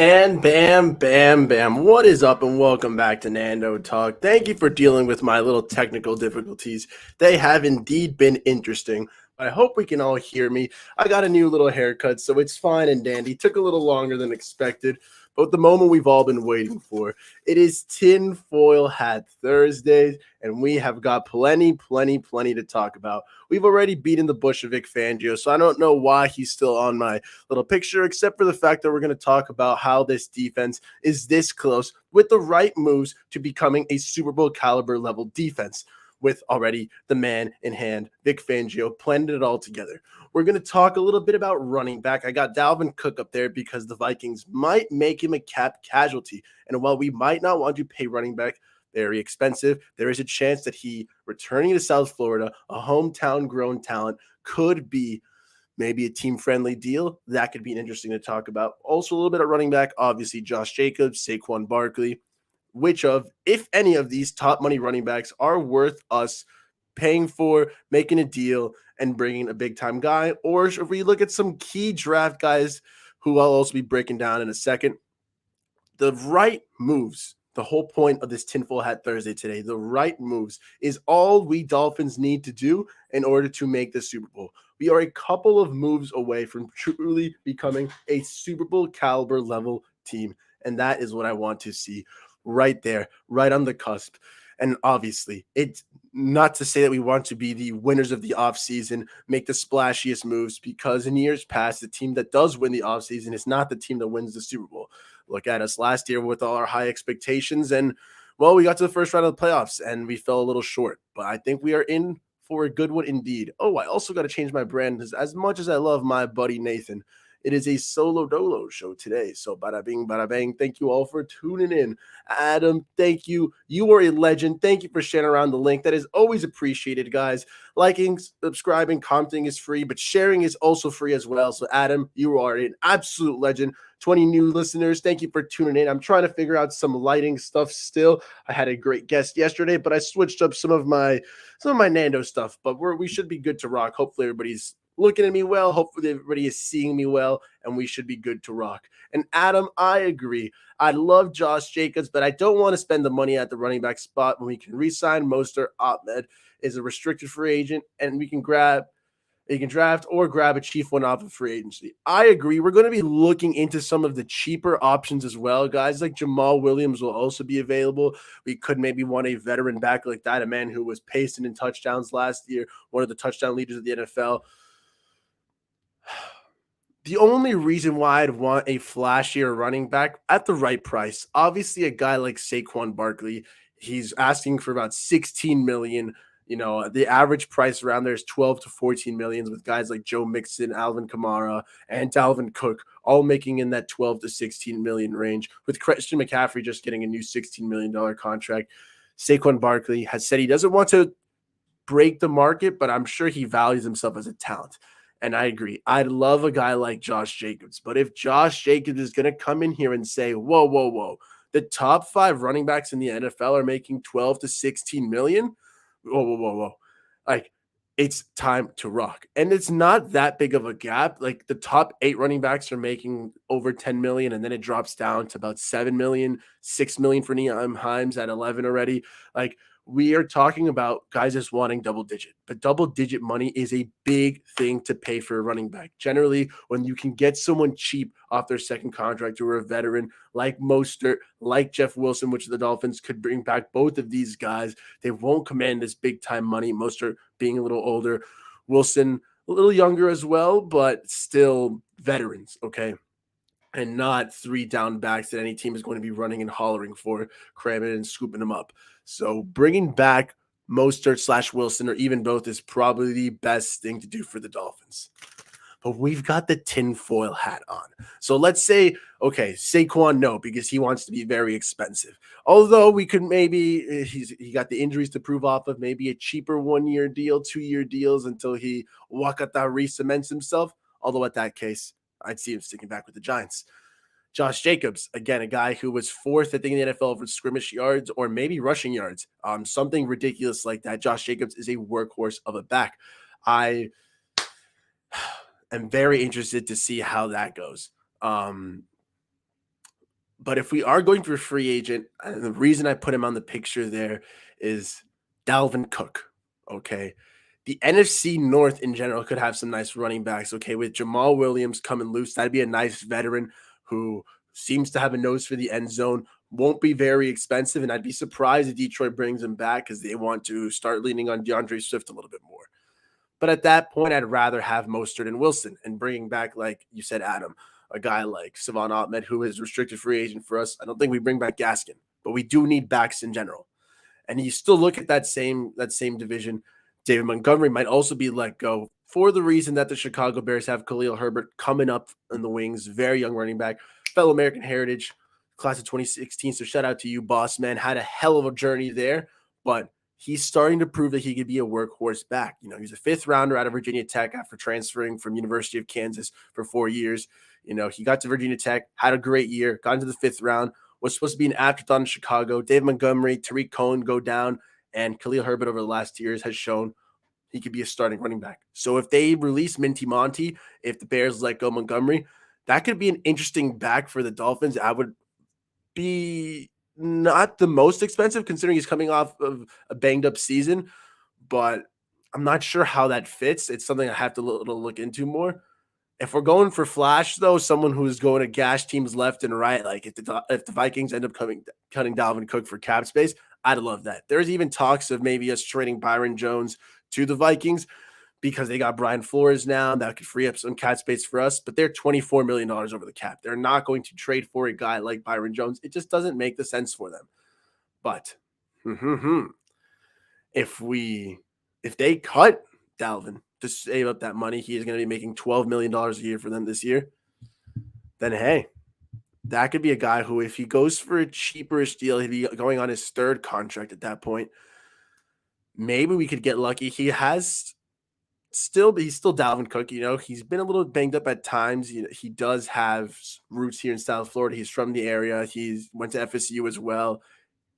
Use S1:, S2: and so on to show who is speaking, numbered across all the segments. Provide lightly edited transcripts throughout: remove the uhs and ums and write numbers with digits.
S1: And bam, bam, bam. What is up, and welcome back to Nando Talk. Thank you for dealing with my little technical difficulties. They have indeed been interesting. I hope we can all hear me. I got a new little haircut, so it's fine and dandy. Took a little longer than expected, but the moment we've all been waiting for. It is Tinfoil Hat Thursdays, and we have got plenty to talk about. We've already beaten the bush of Vic Fangio, so I don't know why he's still on my little picture, except for the fact that we're going to talk about how this defense is this close with the right moves to becoming a Super Bowl caliber level defense. With already the man in hand, Vic Fangio, planned it all together. We're going to talk a little bit about running back. I got Dalvin Cook up there because the Vikings might make him a cap casualty. And while we might not want to pay running back very expensive, there is a chance that he, returning to South Florida, a hometown grown talent, could be maybe a team-friendly deal. That could be interesting to talk about. Also, a little bit of running back, obviously Josh Jacobs, Saquon Barkley. Which of, if any of these top money running backs are worth us paying for, making a deal, and bringing a big-time guy? Or if we look at some key draft guys who I'll also be breaking down in a second, the right moves, the whole point of this Tinfoil Hat Thursday today, the right moves is all we Dolphins need to do in order to make the Super Bowl. We are a couple of moves away from truly becoming a Super Bowl caliber level team. And that is what I want to see right there, right on the cusp. And obviously, it's not to say that we want to be the winners of the offseason, make the splashiest moves, because in years past, the team that does win the offseason is not the team that wins the Super Bowl. Look at us last year with all our high expectations, and well, we got to the first round of the playoffs and we fell a little short. But I think we are in for a good one indeed. Oh, I also got to change my brand because as much as I love my buddy Nathan, it is a solo dolo show today. So bada bing, bada bang. Thank you all for tuning in. Adam, thank you. You are a legend. Thank you for sharing around the link. That is always appreciated, guys. Liking, subscribing, commenting is free, but sharing is also free as well. So Adam, you are an absolute legend. 20 new listeners. Thank you for tuning in. I'm trying to figure out some lighting stuff still. I had a great guest yesterday, but I switched up some of my Nando stuff, but we should be good to rock. Hopefully everybody's looking at me well. Hopefully everybody is seeing me well, and we should be good to rock. And Adam, I agree. I love Josh Jacobs, but I don't want to spend the money at the running back spot when we can re-sign Mostert. Ahmed is a restricted free agent, and we can draft or grab a cheap one off of free agency. I agree. We're going to be looking into some of the cheaper options as well. Guys like Jamal Williams will also be available. We could maybe want a veteran back like that, a man who was pacing in touchdowns last year, one of the touchdown leaders of the NFL. The only reason why I'd want a flashier running back at the right price, obviously a guy like Saquon Barkley, he's asking for about 16 million. You know, the average price around there is 12 to 14 millions, with guys like Joe Mixon, Alvin Kamara, and Dalvin Cook all making in that 12 to 16 million range, with Christian McCaffrey just getting a new $16 million contract. Saquon Barkley has said he doesn't want to break the market, but I'm sure he values himself as a talent. And I agree. I'd love a guy like Josh Jacobs. But if Josh Jacobs is going to come in here and say, whoa, whoa, whoa, the top 5 running backs in the NFL are making 12 to 16 million. Whoa, whoa, whoa, whoa. Like, it's time to rock. And it's not that big of a gap. Like, the top 8 running backs are making over 10 million, and then it drops down to about 7 million, 6 million for Nyheim Hines at 11 already. Like, we are talking about guys just wanting double digit, but double digit money is a big thing to pay for a running back. Generally, when you can get someone cheap off their second contract or a veteran like Mostert, like Jeff Wilson, which the Dolphins could bring back both of these guys, they won't command this big time money. Mostert being a little older, Wilson a little younger as well, but still veterans. Okay. And not 3 down backs that any team is going to be running and hollering for, cramming and scooping them up. So bringing back Mostert / Wilson, or even both, is probably the best thing to do for the Dolphins. But we've got the tinfoil hat on. So let's say, okay, Saquon, no, because he wants to be very expensive. Although we could maybe, he got the injuries to prove off of, maybe a cheaper 1-year deal, 2-year deals until he Wakata re-cements himself. Although at that case, I'd see him sticking back with the Giants. Josh Jacobs, again, a guy who was 4th, I think, in the NFL for scrimmage yards or maybe rushing yards, something ridiculous like that. Josh Jacobs is a workhorse of a back. I am very interested to see how that goes. But if we are going for a free agent, and the reason I put him on the picture there is Dalvin Cook. Okay. The NFC North in general could have some nice running backs. Okay. With Jamal Williams coming loose, that'd be a nice veteran who seems to have a nose for the end zone. Won't be very expensive. And I'd be surprised if Detroit brings him back because they want to start leaning on DeAndre Swift a little bit more. But at that point, I'd rather have Mostert and Wilson and bringing back, like you said, Adam, a guy like Savon Ahmed, who is restricted free agent for us. I don't think we bring back Gaskin, but we do need backs in general. And you still look at that same division. David Montgomery might also be let go for the reason that the Chicago Bears have Khalil Herbert coming up in the wings, very young running back, fellow American heritage, class of 2016. So shout out to you, boss man. Had a hell of a journey there, but he's starting to prove that he could be a workhorse back. You know, he's a fifth rounder out of Virginia Tech after transferring from University of Kansas for 4 years. You know, he got to Virginia Tech, had a great year, got into the fifth round, was supposed to be an afterthought in Chicago. Dave Montgomery, Tariq Cohen go down, and Khalil Herbert over the last years has shown he could be a starting running back. So if they release Minty Monty, if the Bears let go Montgomery, that could be an interesting back for the Dolphins. I would be not the most expensive considering he's coming off of a banged up season, but I'm not sure how that fits. It's something I have to look into more. If we're going for flash, though, someone who's going to gash teams left and right, like if the Vikings end up cutting Dalvin Cook for cap space, I'd love that. There's even talks of maybe us trading Byron Jones to the Vikings because they got Brian Flores now. That could free up some cap space for us, but they're $24 million over the cap. They're not going to trade for a guy like Byron Jones. It just doesn't make the sense for them. But if they cut Dalvin to save up that money, he is going to be making $12 million a year for them this year. Then, hey, that could be a guy who, if he goes for a cheaperish deal, he'd be going on his third contract at that point. Maybe we could get lucky. He's still Dalvin Cook. You know, he's been a little banged up at times. You know, he does have roots here in South Florida. He's from the area. He's went to FSU as well.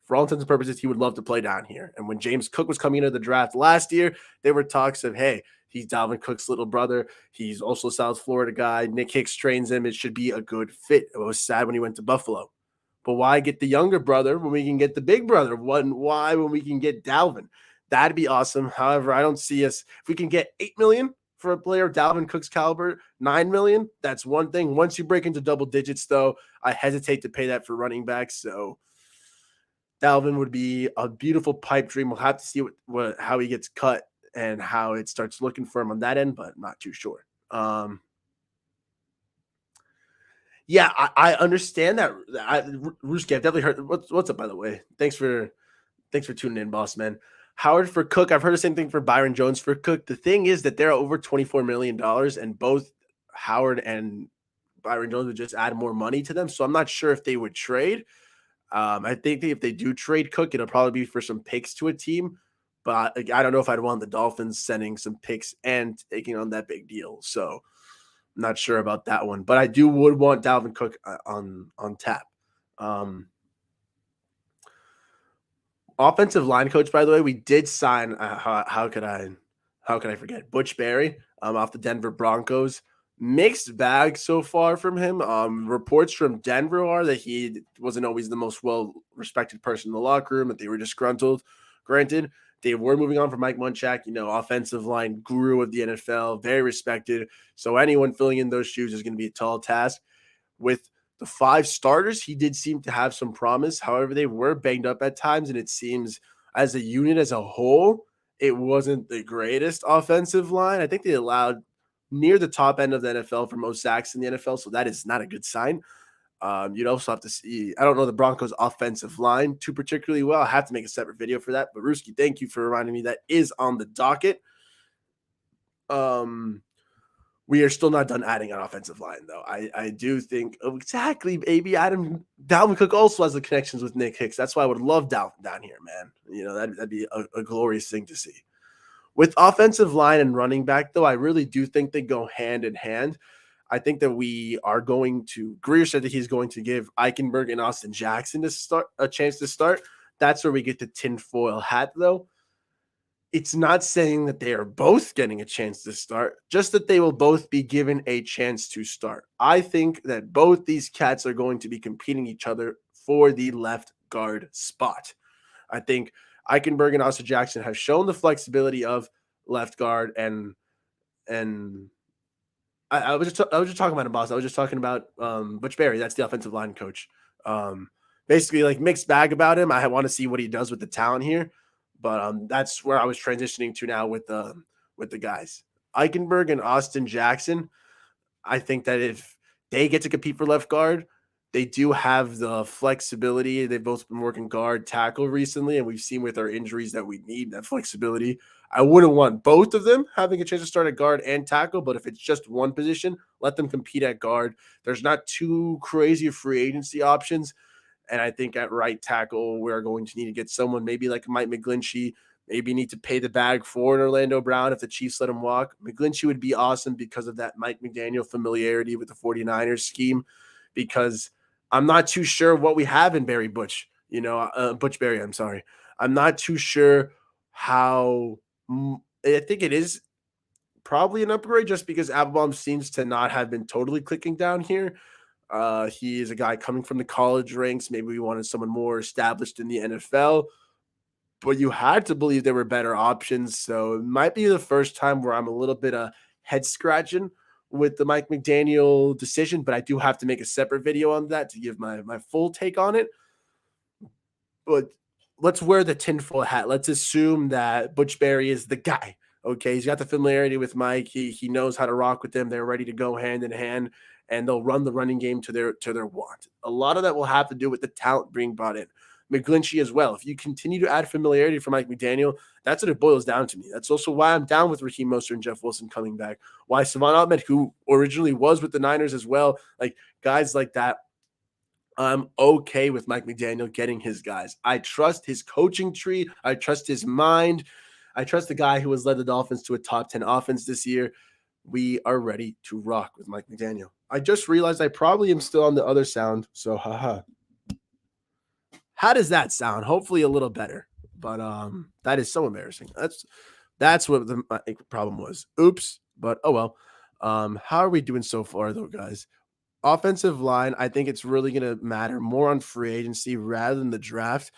S1: For all intents and purposes, he would love to play down here. And when James Cook was coming into the draft last year, there were talks of, hey, he's Dalvin Cook's little brother. He's also a South Florida guy. Nick Hicks trains him. It should be a good fit. It was sad when he went to Buffalo. But why get the younger brother when we can get the big brother? Why when we can get Dalvin? That'd be awesome. However, I don't see us. If we can get $8 million for a player of Dalvin Cook's caliber, $9 million, that's one thing. Once you break into double digits, though, I hesitate to pay that for running backs. So Dalvin would be a beautiful pipe dream. We'll have to see how he gets cut and how it starts looking for him on that end, but I'm not too sure. Yeah, I understand that. Ruski, I've definitely heard. What's up, by the way? Thanks for tuning in, boss man. Howard for Cook. I've heard the same thing for Byron Jones for Cook. The thing is that they're over $24 million, and both Howard and Byron Jones would just add more money to them. So I'm not sure if they would trade. I think if they do trade Cook, it'll probably be for some picks to a team. But I don't know if I'd want the Dolphins sending some picks and taking on that big deal. So I'm not sure about that one. But I would want Dalvin Cook on tap. Offensive line coach, by the way, we did sign. How could I forget Butch Barry off the Denver Broncos? Mixed bag so far from him. Reports from Denver are that he wasn't always the most well-respected person in the locker room, that they were disgruntled. Granted, they were moving on from Mike Munchak, offensive line guru of the NFL, very respected. So anyone filling in those shoes is going to be a tall task. With the 5 starters, he did seem to have some promise. However, they were banged up at times, and it seems as a unit as a whole, it wasn't the greatest offensive line. I think they allowed near the top end of the NFL for most sacks in the NFL, so that is not a good sign. You'd also have to see, I don't know the Broncos' offensive line too particularly well. I have to make a separate video for that. But Ruski, thank you for reminding me that is on the docket. We are still not done adding an offensive line, though. I do think exactly, baby. Dalvin Cook also has the connections with Nick Hicks. That's why I would love Dalvin down here, man. That'd be a glorious thing to see. With offensive line and running back, though, I really do think they go hand in hand. I think that we are going to – Greer said that he's going to give Eichenberg and Austin Jackson a chance to start. That's where we get the tinfoil hat, though. it's not saying that they are both getting a chance to start, just that they will both be given a chance to start. I think that both these cats are going to be competing each other for the left guard spot. I think Eichenberg and Austin Jackson have shown the flexibility of left guard, and I was just talking about him, boss. I was just talking about Butch Barry. That's the offensive line coach. Um, Basically, like mixed bag about him. I want to see what he does with the talent here, but that's where I was transitioning to now with the guys. Eichenberg and Austin Jackson. I think that if they get to compete for left guard, they do have the flexibility. They've both been working guard tackle recently, and we've seen with our injuries that we need that flexibility. I wouldn't want both of them having a chance to start at guard and tackle, but if it's just one position, let them compete at guard. There's not too crazy free agency options. And I think at right tackle, we're going to need to get someone maybe like Mike McGlinchey. Maybe need to pay the bag for an Orlando Brown if the Chiefs let him walk. McGlinchey would be awesome because of that Mike McDaniel familiarity with the 49ers scheme, because I'm not too sure what we have in Barry Butch, Butch Barry, I'm sorry. I'm not too sure how I think it is probably an upgrade just because Applebaum seems to not have been totally clicking down here. He is a guy coming from the college ranks. Maybe we wanted someone more established in the NFL, but you had to believe there were better options. So it might be the first time where I'm a little bit head scratching with the Mike McDaniel decision, but I do have to make a separate video on that to give my full take on it. But let's wear the tinfoil hat. Let's assume that Butch Barry is the guy. Okay, he's got the familiarity with Mike. He knows how to rock with them. They're ready to go hand in hand, and they'll run the running game to their want. A lot of that will have to do with the talent being brought in. McGlinchey as well. If you continue to add familiarity for Mike McDaniel, that's what it boils down to me. That's also why I'm down with Raheem Mostert and Jeff Wilson coming back. Why Savon Ahmed, who originally was with the Niners as well, like guys like that, I'm okay with Mike McDaniel getting his guys. I trust his coaching tree. I trust his mind. I trust the guy who has led the Dolphins to a top 10 offense this year. We are ready to rock with Mike McDaniel. I just realized I probably am still on the other sound. So, haha. How does that sound? Hopefully a little better. But that is so embarrassing. That's what the problem was. Oops. But oh well. How are we doing so far though, guys? Offensive line, I think it's really going to matter more on free agency rather than the draft.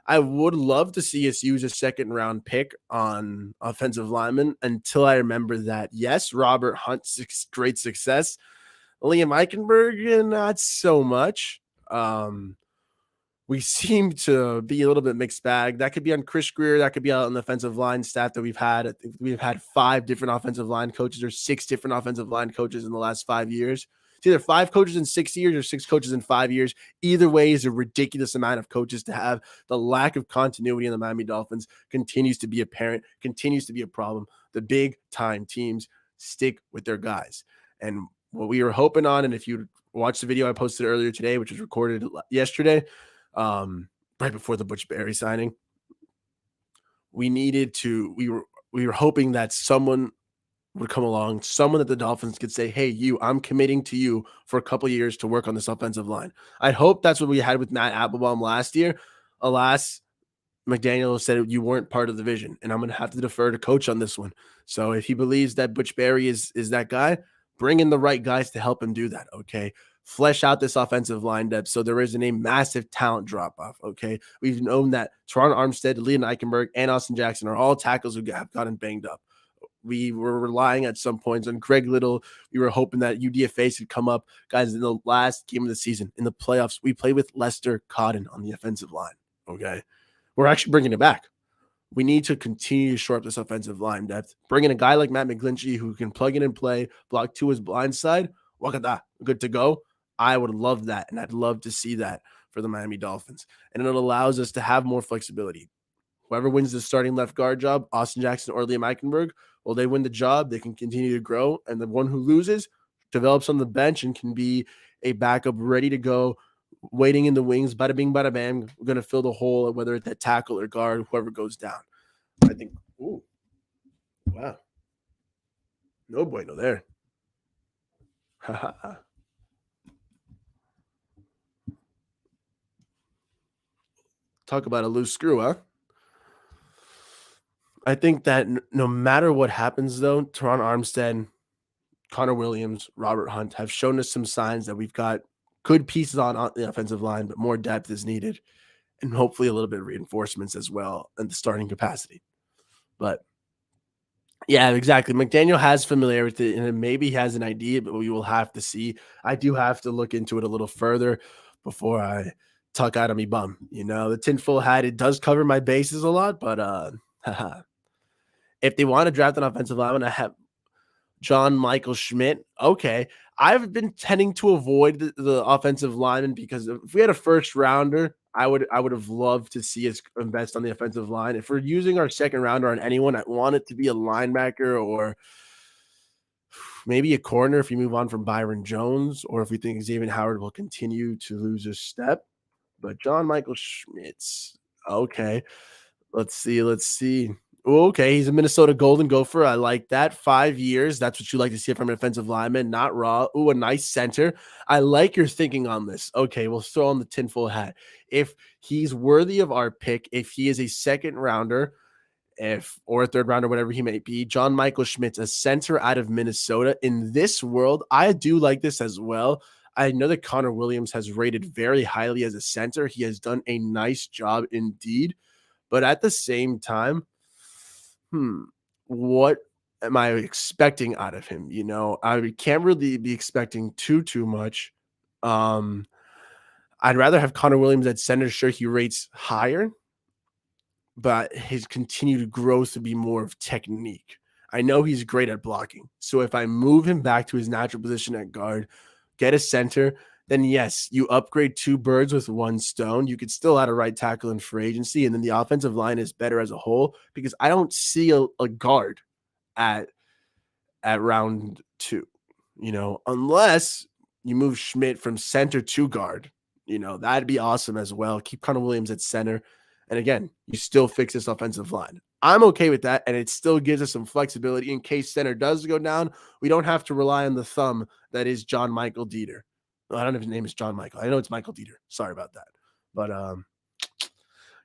S1: I would love to see us use a second round pick on offensive linemen until I remember that, yes, Robert Hunt, great success. Liam Eichenberg, not so much. We seem to be a little bit mixed bag. That could be on Chris Greer. That could be on the offensive line staff that we've had. I think we've had 5 different offensive line coaches or 6 different offensive line coaches in the last 5 years. It's either 5 coaches in 6 years or 6 coaches in 5 years. Either way is a ridiculous amount of coaches to have. The lack of continuity in the Miami Dolphins continues to be apparent, continues to be a problem. The big time teams stick with their guys. And what we were hoping on, and if you watch the video I posted earlier today, which was recorded yesterday, right before the Butch Barry signing, we were hoping that someone would come along, someone that the Dolphins could say, hey, I'm committing to you for a couple of years to work on this offensive line. I hope that's what we had with Matt Applebaum last year. Alas, McDaniel said you weren't part of the vision, and I'm going to have to defer to coach on this one. So if he believes that Butch Barry is that guy, bring in the right guys to help him do that, okay? Flesh out this offensive line depth so there isn't a massive talent drop-off, okay? We've known that Teron Armstead, Leon Eichenberg, and Austin Jackson are all tackles who have gotten banged up. We were relying at some points on Greg Little. We were hoping that UDFA could come up. Guys, in the last game of the season, in the playoffs, we played with Lester Cotton on the offensive line, okay? We're actually bringing it back. We need to continue to shore up this offensive line depth. Bring in a guy like Matt McGlinchey who can plug in and play, block to his blind side. Wakada, good to go. I would love that, and I'd love to see that for the Miami Dolphins. And it allows us to have more flexibility. Whoever wins the starting left guard job, Austin Jackson or Liam Eichenberg, well, they win the job. They can continue to grow. And the one who loses develops on the bench and can be a backup ready to go, waiting in the wings, bada bing, bada bam. We're going to fill the hole, whether it's at tackle or guard, whoever goes down. I think, ooh, wow. No bueno there. Talk about a loose screw, huh? I think that no matter what happens, though, Teron Armstead, Connor Williams, Robert Hunt have shown us some signs that we've got good pieces on the offensive line, but more depth is needed, and hopefully a little bit of reinforcements as well in the starting capacity. But yeah, exactly. McDaniel has familiarity and maybe he has an idea, but we will have to see. I do have to look into it a little further before I tuck out of me bum. The tinfoil hat, it does cover my bases a lot, but if they want to draft an offensive lineman, I have John Michael Schmidt. Okay. I've been tending to avoid the offensive lineman because if we had a first rounder, I would have loved to see us invest on the offensive line. If we're using our second rounder on anyone, I want it to be a linebacker or maybe a corner if you move on from Byron Jones, or if we think Xavier Howard will continue to lose his step. But John Michael Schmitz, okay. Let's see. Let's see. Okay, he's a Minnesota Golden Gopher. I like that. 5 years. That's what you like to see from an offensive lineman, not raw. Ooh, a nice center. I like your thinking on this. Okay, we'll throw on the tinfoil hat. If he's worthy of our pick, if he is a second rounder, or a third rounder, whatever he may be, John Michael Schmitz, a center out of Minnesota. In this world, I do like this as well. I know that Connor Williams has rated very highly as a center. He has done a nice job indeed. But at the same time, what am I expecting out of him? I can't really be expecting too much. I'd rather have Connor Williams at center. Sure, he rates higher, but his continued growth to be more of technique. I know he's great at blocking. So if I move him back to his natural position at guard, get a center, then yes, you upgrade 2 birds with 1 stone. You could still add a right tackle in free agency, and then the offensive line is better as a whole because I don't see a guard at round 2, unless you move Schmidt from center to guard. That'd be awesome as well. Keep Connor Williams at center. And again, you still fix this offensive line. I'm okay with that, and it still gives us some flexibility in case center does go down. We don't have to rely on the thumb that is John Michael Dieter. I don't know if his name is John Michael. I know it's Michael Dieter. Sorry about that. But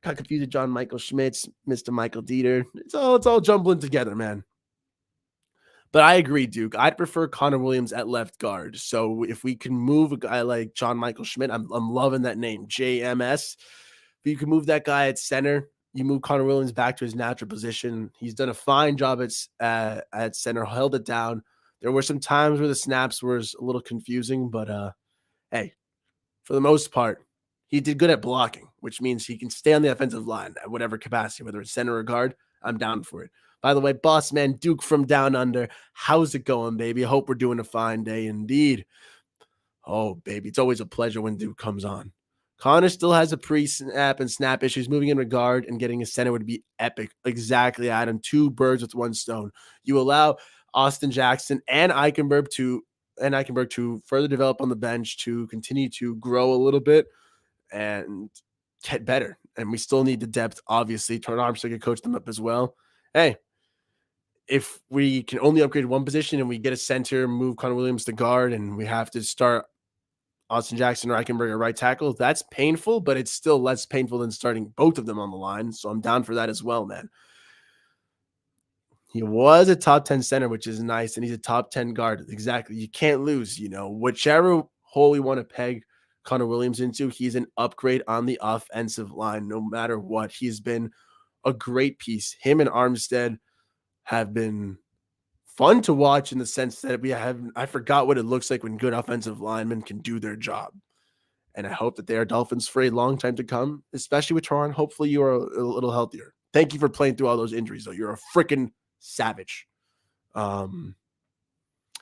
S1: got confused with John Michael Schmitz, Mr. Michael Dieter. It's all jumbling together, man. But I agree, Duke. I'd prefer Connor Williams at left guard. So if we can move a guy like John Michael Schmidt, I'm loving that name, JMS. If you can move that guy at center, you move Connor Williams back to his natural position. He's done a fine job at center, held it down. There were some times where the snaps were a little confusing, but hey, for the most part, he did good at blocking, which means he can stay on the offensive line at whatever capacity, whether it's center or guard. I'm down for it. By the way, boss man Duke from Down Under, how's it going, baby? I hope we're doing a fine day indeed. Oh, baby, it's always a pleasure when Duke comes on. Connor still has a pre-snap and snap issues. Moving in regard and getting a center would be epic. Exactly, Adam. 2 birds with 1 stone. You allow Austin Jackson and Eichenberg to further develop on the bench, to continue to grow a little bit and get better. And we still need the depth, obviously. Teron Armstead could coach them up as well. Hey, if we can only upgrade one position and we get a center, move Connor Williams to guard, and we have to start Austin Jackson or Eichenberg at right tackle, that's painful, but it's still less painful than starting both of them on the line. So I'm down for that as well, man. He was a top 10 center, which is nice, and he's a top 10 guard. Exactly. You can't lose, whichever hole we want to peg Connor Williams into, he's an upgrade on the offensive line, no matter what. He's been a great piece. Him and Armstead have been fun to watch in the sense that I forgot what it looks like when good offensive linemen can do their job. And I hope that they are Dolphins for a long time to come, especially with Teron. Hopefully you are a little healthier. Thank you for playing through all those injuries, though. You're a freaking savage. Hey,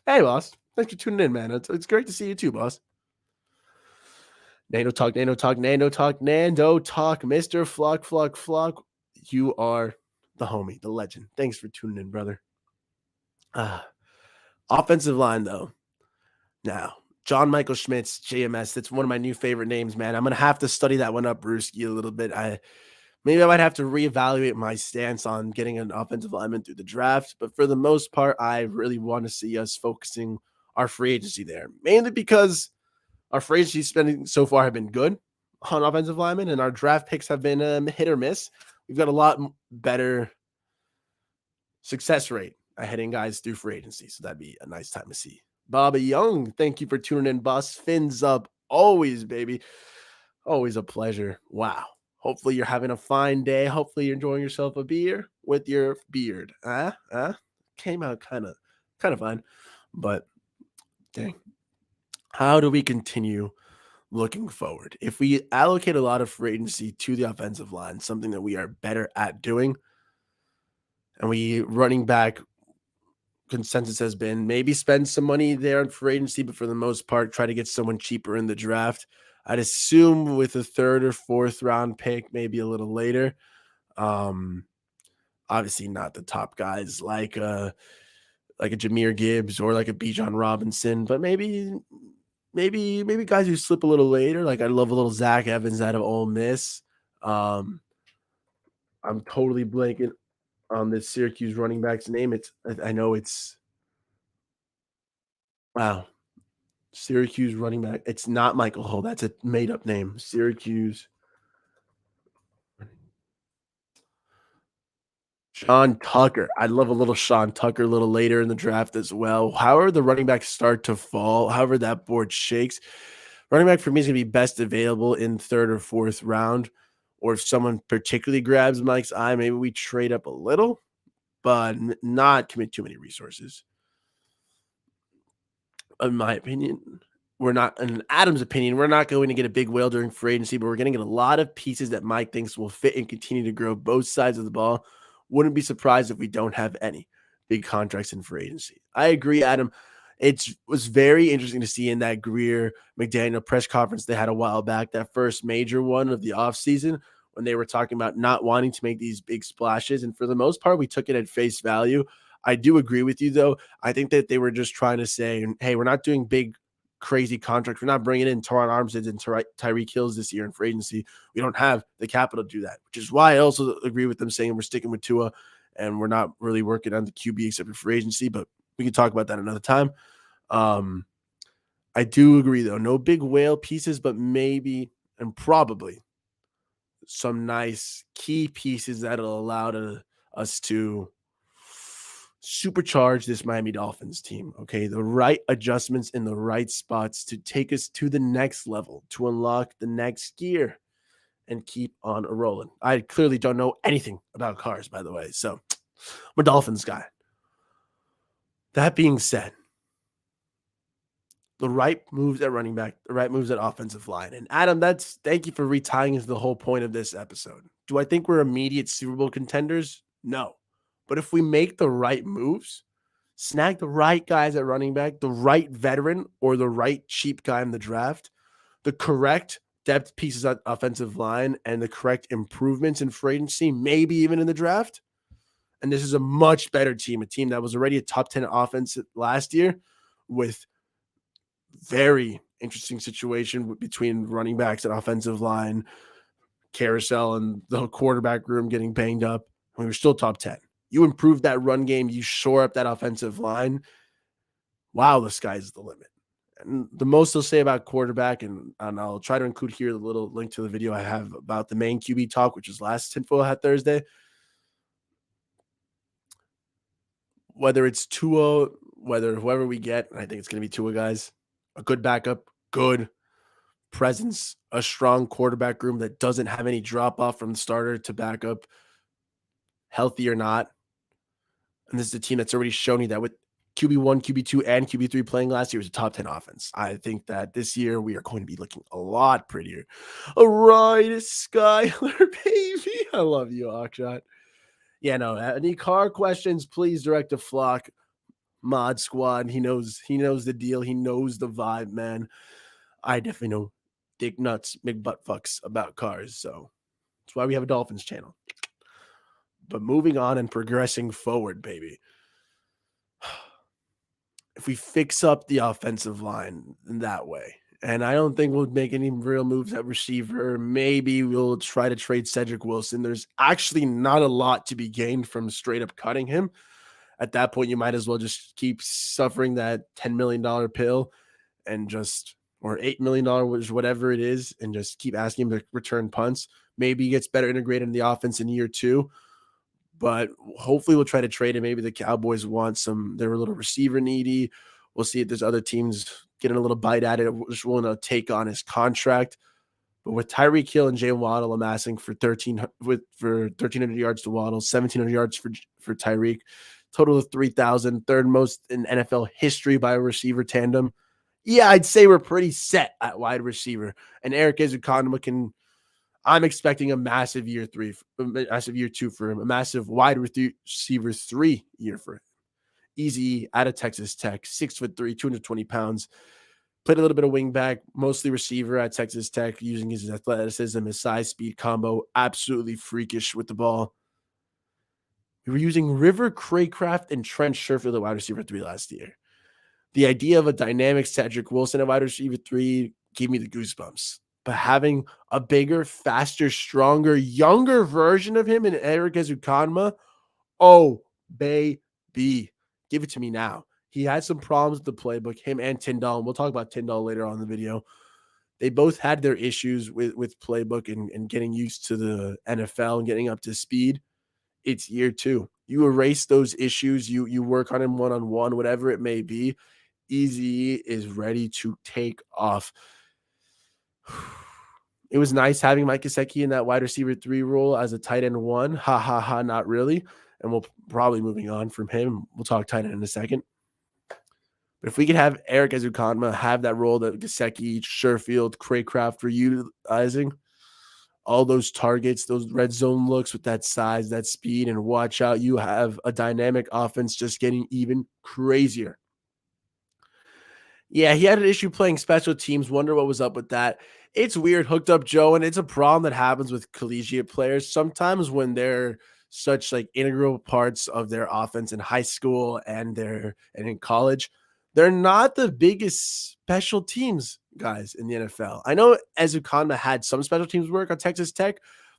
S1: boss. Thanks for tuning in, man. It's great to see you too, boss. Nando talk, Nando talk, Nando talk, Nando talk, Mr. Flock. You are the homie, the legend. Thanks for tuning in, brother. Offensive line, though. Now, John Michael Schmitz, JMS, that's one of my new favorite names, man. I'm going to have to study that one up, Brewski, a little bit. Maybe I might have to reevaluate my stance on getting an offensive lineman through the draft. But for the most part, I really want to see us focusing our free agency there, mainly because our free agency spending so far have been good on offensive linemen, and our draft picks have been hit or miss. We've got a lot better success rate at hitting guys through free agency. So that'd be a nice time to see. Bobby Young, thank you for tuning in, boss. Fins up always, baby. Always a pleasure. Wow. Hopefully you're having a fine day. Hopefully you're enjoying yourself a beer with your beard. Came out kind of fun. But dang. How do we continue looking forward? If we allocate a lot of free agency to the offensive line, something that we are better at doing, and we running back consensus has been maybe spend some money there on free agency, but for the most part, try to get someone cheaper in the draft. I'd assume with a third or fourth round pick, maybe a little later. Um, Obviously not the top guys like a Jahmyr Gibbs or like a Bijan Robinson, but maybe guys who slip a little later. Like I love a little Zach Evans out of Ole Miss. Um, I'm totally blanking on this Syracuse running back's name. I know it's wow. Syracuse running back. It's not Michael Hull. That's a made up name. Syracuse. Sean Tucker. I love a little Sean Tucker a little later in the draft as well. However, the running backs start to fall, however, that board shakes. Running back for me is going to be best available in third or fourth round. Or if someone particularly grabs Mike's eye, maybe we trade up a little, but not commit too many resources. In my opinion, we're not, in Adam's opinion, we're not going to get a big whale during free agency, but we're going to get a lot of pieces that Mike thinks will fit and continue to grow both sides of the ball. Wouldn't be surprised if we don't have any big contracts in free agency. I agree, Adam. It was very interesting to see in that Greer McDaniel press conference they had a while back, that first major one of the offseason, when they were talking about not wanting to make these big splashes. And for the most part, we took it at face value. I do agree with you, though. I think that they were just trying to say, hey, we're not doing big, crazy contracts. We're not bringing in Teron Armstead and Tyreek Hills this year in free agency. We don't have the capital to do that, which is why I also agree with them saying we're sticking with Tua and we're not really working on the QB except for free agency, but we can talk about that another time. I do agree, though. No big whale pieces, but maybe and probably some nice key pieces that'll allow us to supercharge this Miami Dolphins team. Okay. The right adjustments in the right spots to take us to the next level, to unlock the next gear and keep on rolling. I clearly don't know anything about cars, by the way. So I'm a Dolphins guy. That being said, the right moves at running back, the right moves at offensive line. And Adam, thank you for retying into the whole point of this episode. Do I think we're immediate Super Bowl contenders? No. But if we make the right moves, snag the right guys at running back, the right veteran or the right cheap guy in the draft, the correct depth pieces at offensive line, and the correct improvements in free agency, maybe even in the draft. And this is a much better team, a team that was already a top 10 offense last year with very interesting situation between running backs and offensive line, carousel, and the quarterback room getting banged up. We were still top 10. You improve that run game, you shore up that offensive line. Wow, the sky's the limit. And the most they'll say about quarterback, and I'll try to include here the little link to the video I have about the main QB talk, which is last Tinfoil Hat Thursday. Whether it's Tua, whether whoever we get, I think it's going to be Tua, guys, a good backup, good presence, a strong quarterback room that doesn't have any drop off from starter to backup, healthy or not. And this is a team that's already shown you that with QB1, QB2, and QB3 playing last year was a top 10 offense. I think that this year we are going to be looking a lot prettier. All right, Skyler, baby. I love you, Akshat. Yeah, no, any car questions, please direct to Flock Mod Squad. He knows the deal. He knows the vibe, man. I definitely know dick nuts, big butt fucks about cars. So that's why we have a Dolphins channel. But moving on and progressing forward, baby. If we fix up the offensive line in that way, and I don't think we'll make any real moves at receiver. Maybe we'll try to trade Cedric Wilson. There's actually not a lot to be gained from straight up cutting him. At that point, you might as well just keep suffering that $10 million pill and just, or $8 million, whatever it is, and just keep asking him to return punts. Maybe he gets better integrated in the offense in year two. but hopefully we'll try to trade him. Maybe the Cowboys want some, they're a little receiver needy. We'll see if there's other teams getting a little bite at it, just willing to take on his contract. But with Tyreek Hill and Jay Waddle amassing for 1,300 yards to Waddle, 1,700 yards for Tyreek, total of 3,000, third most in NFL history by a receiver tandem. Yeah, I'd say we're pretty set at wide receiver. And Eric Ezukanma I'm expecting a massive year two for him, a massive wide receiver 3 year for him. Easy out of Texas Tech, 6'3", 220 pounds. Played a little bit of wingback, mostly receiver at Texas Tech, using his athleticism, his size speed combo. Absolutely freakish with the ball. We were using River Craycraft and Trent Sherfield at wide receiver 3 last year. The idea of a dynamic Cedric Wilson at wide receiver 3 gave me the goosebumps. But having a bigger, faster, stronger, younger version of him in Eric Ezukanma, oh, baby. Give it to me now. He had some problems with the playbook, him and Tyndall. And we'll talk about Tyndall later on in the video. They both had their issues with playbook and getting used to the NFL and getting up to speed. It's year 2. You erase those issues. You work on him one-on-one, whatever it may be. Easy is ready to take off. It was nice having Mike Gesicki in that wide receiver 3 role as a tight end 1. Ha, ha, ha, not really. And we'll probably moving on from him. We'll talk tight end in a second. But if we could have Eric Ezukanma have that role that Gesicki, Sherfield, Craycraft were utilizing, all those targets, those red zone looks with that size, that speed, and watch out, you have a dynamic offense just getting even crazier. Yeah, he had an issue playing special teams. Wonder what was up with that. It's weird, hooked up Joe, and it's a problem that happens with collegiate players. Sometimes when they're such like integral parts of their offense in high school and in college, they're not the biggest special teams guys in the NFL. I know Ezukanma had some special teams work on Texas Tech,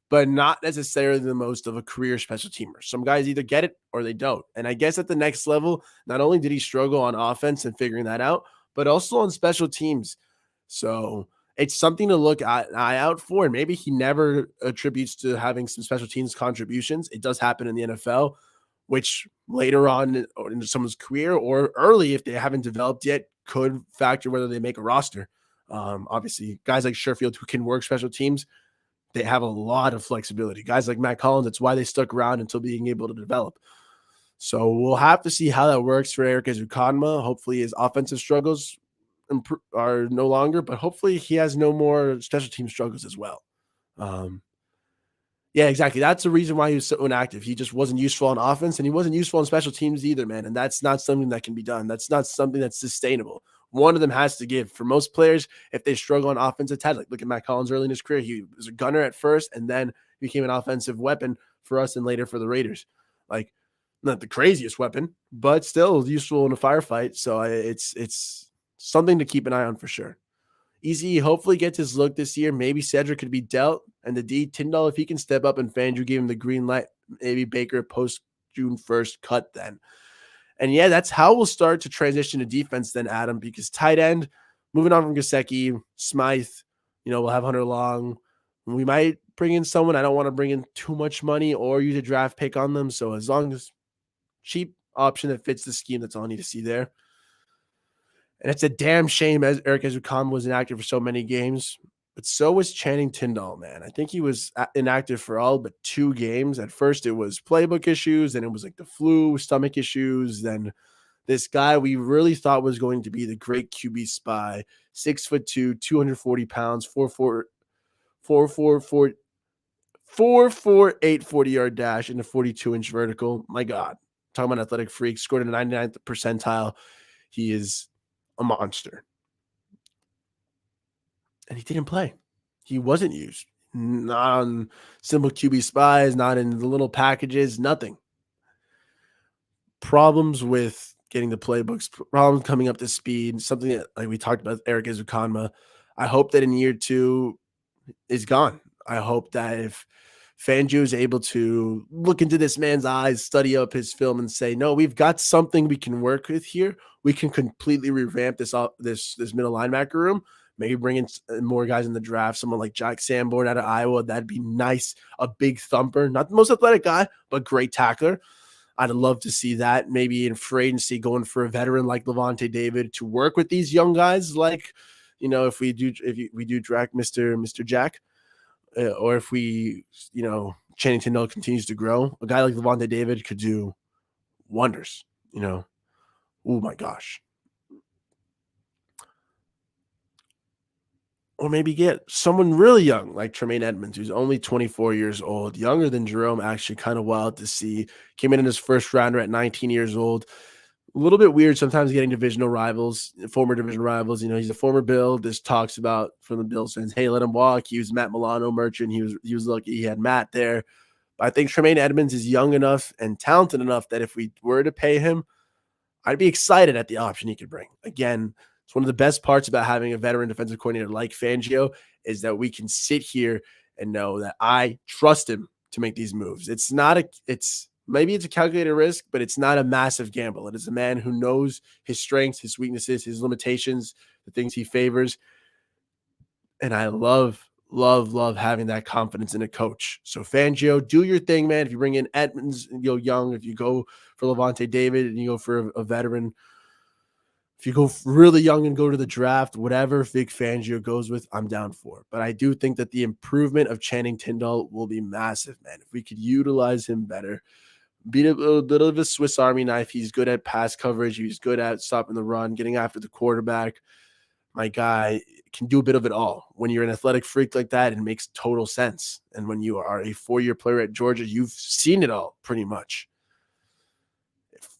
S1: but not necessarily the most of a career special teamer. Some guys either get it or they don't. And I guess at the next level, not only did he struggle on offense and figuring that out, but also on special teams. So it's something to look at, an eye out for. And maybe he never attributes to having some special teams contributions. It does happen in the NFL, which later on in someone's career or early, if they haven't developed yet, could factor whether they make a roster. Obviously, guys like Sherfield who can work special teams, they have a lot of flexibility. Guys like Matt Collins, that's why they stuck around until being able to develop. So we'll have to see how that works for Eric Ezukanma. Hopefully his offensive struggles are no longer, but hopefully he has no more special team struggles as well. Yeah, exactly. That's the reason why he was so inactive. He just wasn't useful on offense, and he wasn't useful on special teams either, man. And that's not something that can be done. That's not something that's sustainable. One of them has to give. For most players, if they struggle on offensive attack, like look at Matt Collins early in his career, he was a gunner at first, and then became an offensive weapon for us and later for the Raiders. Like, not the craziest weapon, but still useful in a firefight. So it's something to keep an eye on for sure. Easy hopefully gets his look this year. Maybe Cedric could be dealt. And the D, Tyndall, if he can step up and Fangio gave him the green light, maybe Baker post June 1st cut then. And yeah, that's how we'll start to transition to defense then, Adam, because tight end, moving on from Gesicki, Smythe, we'll have Hunter Long. We might bring in someone. I don't want to bring in too much money or use a draft pick on them. So as long as cheap option that fits the scheme, that's all I need to see there. And it's a damn shame as Eric Ezukanma was inactive for so many games, but so was Channing Tyndall, man. I think he was inactive for all but 2 games. At first it was playbook issues, then it was like the flu, stomach issues. Then this guy we really thought was going to be the great QB spy, 6'2", 240 pounds, 4'4", 40-yard dash and a 42-inch vertical. My God, talking about athletic freak, scored in the 99th percentile. He is a monster. And he didn't play. He wasn't used. Not on simple QB spies, not in the little packages, nothing. Problems with getting the playbooks, problems coming up to speed, something that, like we talked about, Eric Ezukanma. I hope that in year 2 is gone. I hope that if Fangio is able to look into this man's eyes, study up his film, and say, no, we've got something we can work with here. We can completely revamp this middle linebacker room. Maybe bring in more guys in the draft. Someone like Jack Sanborn out of Iowa. That'd be nice. A big thumper. Not the most athletic guy, but great tackler. I'd love to see that. Maybe in free agency going for a veteran like Levante David to work with these young guys. Like, if we do draft Mr. Jack, or if Channing Tindall continues to grow, a guy like Levante David could do wonders. Oh my gosh. Or maybe get someone really young like Tremaine Edmonds, who's only 24 years old, younger than Jerome. Actually, kind of wild to see. Came in his first rounder at 19 years old. A little bit weird sometimes getting divisional rivals, former division rivals. He's a former Bill. This talks about from the Bills fans, hey, let him walk. He was Matt Milano merchant. He was lucky he had Matt there. But I think Tremaine Edmonds is young enough and talented enough that if we were to pay him, I'd be excited at the option he could bring. Again, it's one of the best parts about having a veteran defensive coordinator like Fangio is that we can sit here and know that I trust him to make these moves. Maybe it's a calculated risk, but it's not a massive gamble. It is a man who knows his strengths, his weaknesses, his limitations, the things he favors. And I love having that confidence in a coach. So Fangio, do your thing, man. If you bring in Edmonds and go young, if you go for Levante David and you go for a veteran, if you go really young and go to the draft, whatever Vic Fangio goes with, I'm down for. But I do think that the improvement of Channing Tindall will be massive, man. If we could utilize him better, be a little bit of a Swiss Army knife. He's good at pass coverage. He's good at stopping the run, getting after the quarterback. My guy can do a bit of it all. When you're an athletic freak like that, it makes total sense. And when you are a 4-year player at Georgia, you've seen it all pretty much.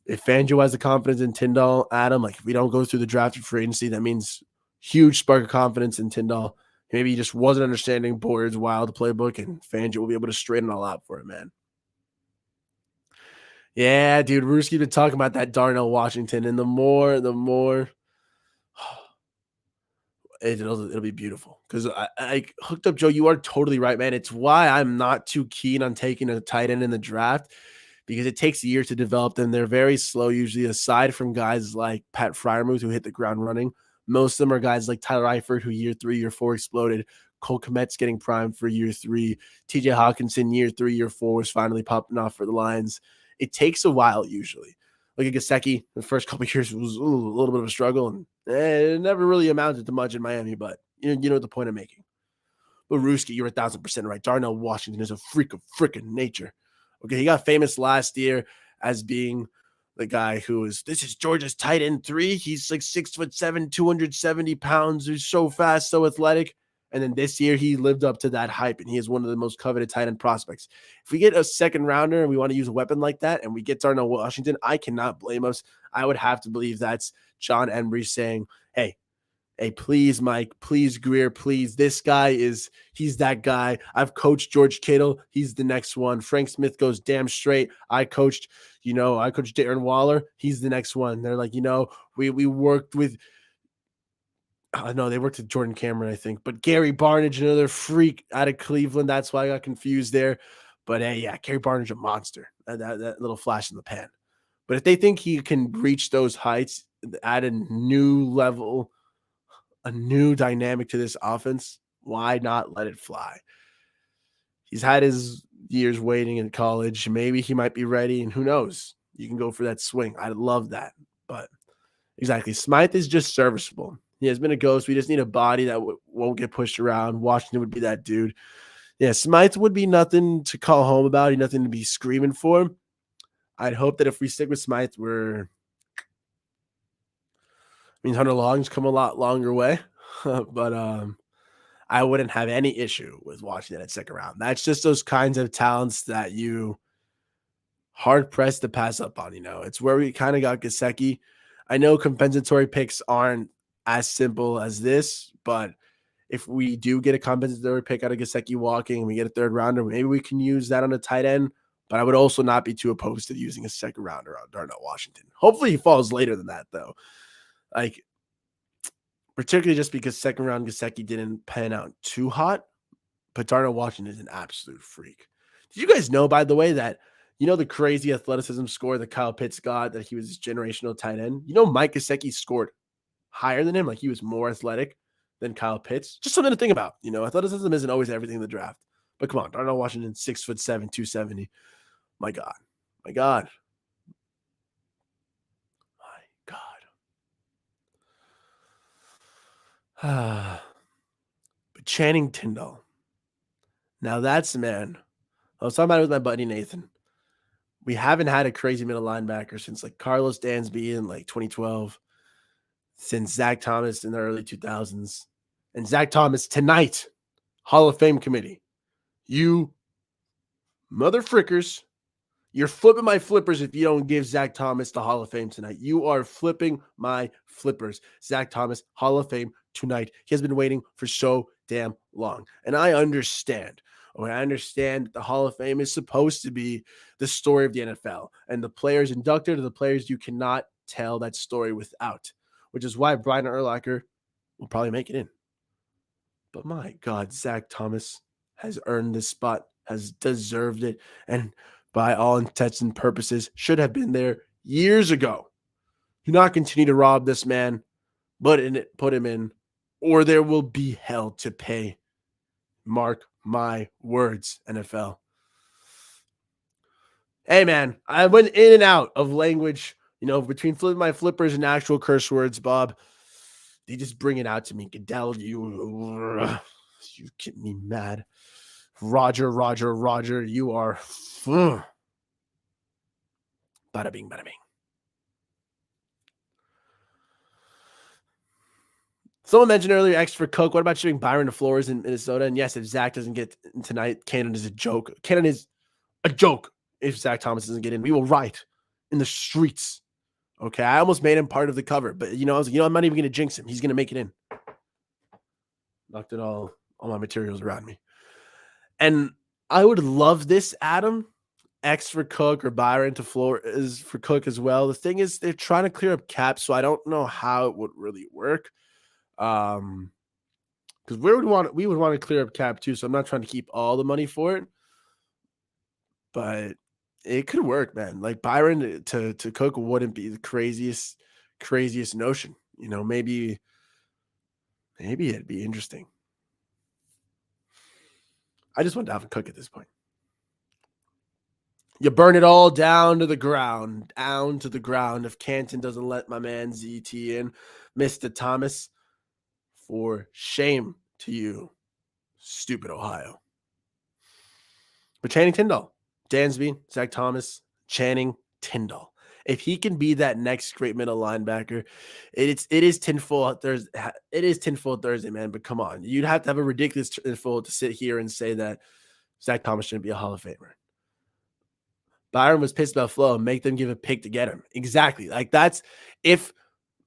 S1: If Fangio has the confidence in Tindall, Adam, like if we don't go through the draft or free agency, that means huge spark of confidence in Tindall. Maybe he just wasn't understanding Boyer's wild playbook, and Fangio will be able to straighten it all out for him, man. Yeah, dude, Ruski been talking about that Darnell Washington, and the more it'll be beautiful. Because I hooked up, Joe. You are totally right, man. It's why I'm not too keen on taking a tight end in the draft, because it takes a year to develop them. They're very slow, usually, aside from guys like Pat Fryermuth, who hit the ground running. Most of them are guys like Tyler Eifert, who year 3, year 4 exploded. Cole Kmet's getting primed for year 3. TJ Hawkinson, year 3, year 4 was finally popping off for the Lions. It takes a while, usually. Like a Gesicki, the first couple of years was a little bit of a struggle, and it never really amounted to much in Miami, but you know what the point I'm making. But Ruski, you're 1,000% right. Darnell Washington is a freak of freaking nature. Okay, he got famous last year as being the guy this is Georgia's tight end 3. He's like 6'7", 270 pounds. He's so fast, so athletic. And then this year he lived up to that hype, and he is one of the most coveted tight end prospects. If we get a second rounder and we want to use a weapon like that and we get Darnell Washington, I cannot blame us. I would have to believe that's John Embry saying, hey, please, Mike, please, Greer, please. This guy he's that guy. I've coached George Kittle. He's the next one. Frank Smith goes damn straight. I coached Darren Waller. He's the next one. They're like, we worked with, no, they worked with Jordan Cameron, I think, but Gary Barnage, another freak out of Cleveland. That's why I got confused there. But hey, yeah, Gary Barnage, a monster. That little flash in the pan. But if they think he can reach those heights, add a new level, a new dynamic to this offense, why not let it fly? He's had his years waiting in college. Maybe he might be ready, and who knows? You can go for that swing. I love that. But exactly, Smythe is just serviceable. He has been a ghost. We just need a body that won't get pushed around. Washington would be that dude. Yeah, Smythe would be nothing to call home about. Nothing to be screaming for. I'd hope that if we stick with Smythe, means Hunter Long's come a lot longer way. But I wouldn't have any issue with Washington at second round. That's just those kinds of talents that you hard pressed to pass up on. It's where we kind of got Gesicki. I know compensatory picks aren't as simple as this, but if we do get a compensatory pick out of Gesicki walking and we get a third rounder, maybe we can use that on a tight end. But I would also not be too opposed to using a second rounder on Darnell Washington. Hopefully he falls later than that, though. Like, particularly just because second round Gesicki didn't pan out too hot, but Darnell Washington is an absolute freak. Did you guys know, by the way, that the crazy athleticism score that Kyle Pitts got, that he was this generational tight end? Mike Gesicki scored higher than him, like he was more athletic. than Kyle Pitts. Just something to think about. Athleticism isn't always everything in the draft. But come on, Darnell Washington, 6'7", 270. My God. My God. My God. But Channing Tindall. Now that's the man. I was talking about it with my buddy Nathan. We haven't had a crazy middle linebacker since like Carlos Dansby in like 2012, since Zach Thomas in the early 2000s. And Zach Thomas tonight, Hall of Fame committee. You mother frickers, you're flipping my flippers if you don't give Zach Thomas the Hall of Fame tonight. You are flipping my flippers. Zach Thomas, Hall of Fame tonight. He has been waiting for so damn long. And I understand. I understand that the Hall of Fame is supposed to be the story of the NFL. And the players inducted are the players you cannot tell that story without. Which is why Brian Urlacher will probably make it in. But my God, Zach Thomas has earned this spot, has deserved it, and by all intents and purposes, should have been there years ago. Do not continue to rob this man, but put him in, or there will be hell to pay. Mark my words, NFL. Hey, man, I went in and out of language, between flipping my flippers and actual curse words, Bob. They just bring it out to me. Goodell, you get me mad. Roger, you are bada bing, bada bing. Someone mentioned earlier X for Cook. What about shipping Byron to Flores in Minnesota? And yes, if Zach doesn't get in tonight, Cannon is a joke. Cannon is a joke if Zach Thomas doesn't get in. We will riot in the streets. Okay, I almost made him part of the cover, but I was like, I'm not even going to jinx him. He's going to make it in. Knocked it all my materials around me. And I would love this, Adam. X for Cook or Byron to Flores for Cook as well. The thing is, they're trying to clear up cap, so I don't know how it would really work. Because we would want to clear up cap too, so I'm not trying to keep all the money for it. But it could work, man. Like Byron to Cook wouldn't be the craziest notion. Maybe it'd be interesting. I just want to have a Cook at this point. You burn it all down to the ground. If Canton doesn't let my man ZT in, Mr. Thomas, for shame to you, stupid Ohio. But Channing Tindall, Dansby, Zach Thomas, Channing Tindall. If he can be that next great middle linebacker, it is Tinfoil Thursday. It is Tinfoil Thursday, man. But come on, you'd have to have a ridiculous tinfoil to sit here and say that Zach Thomas shouldn't be a Hall of Famer. Byron was pissed about Flo and make them give a pick to get him. Exactly. Like that's if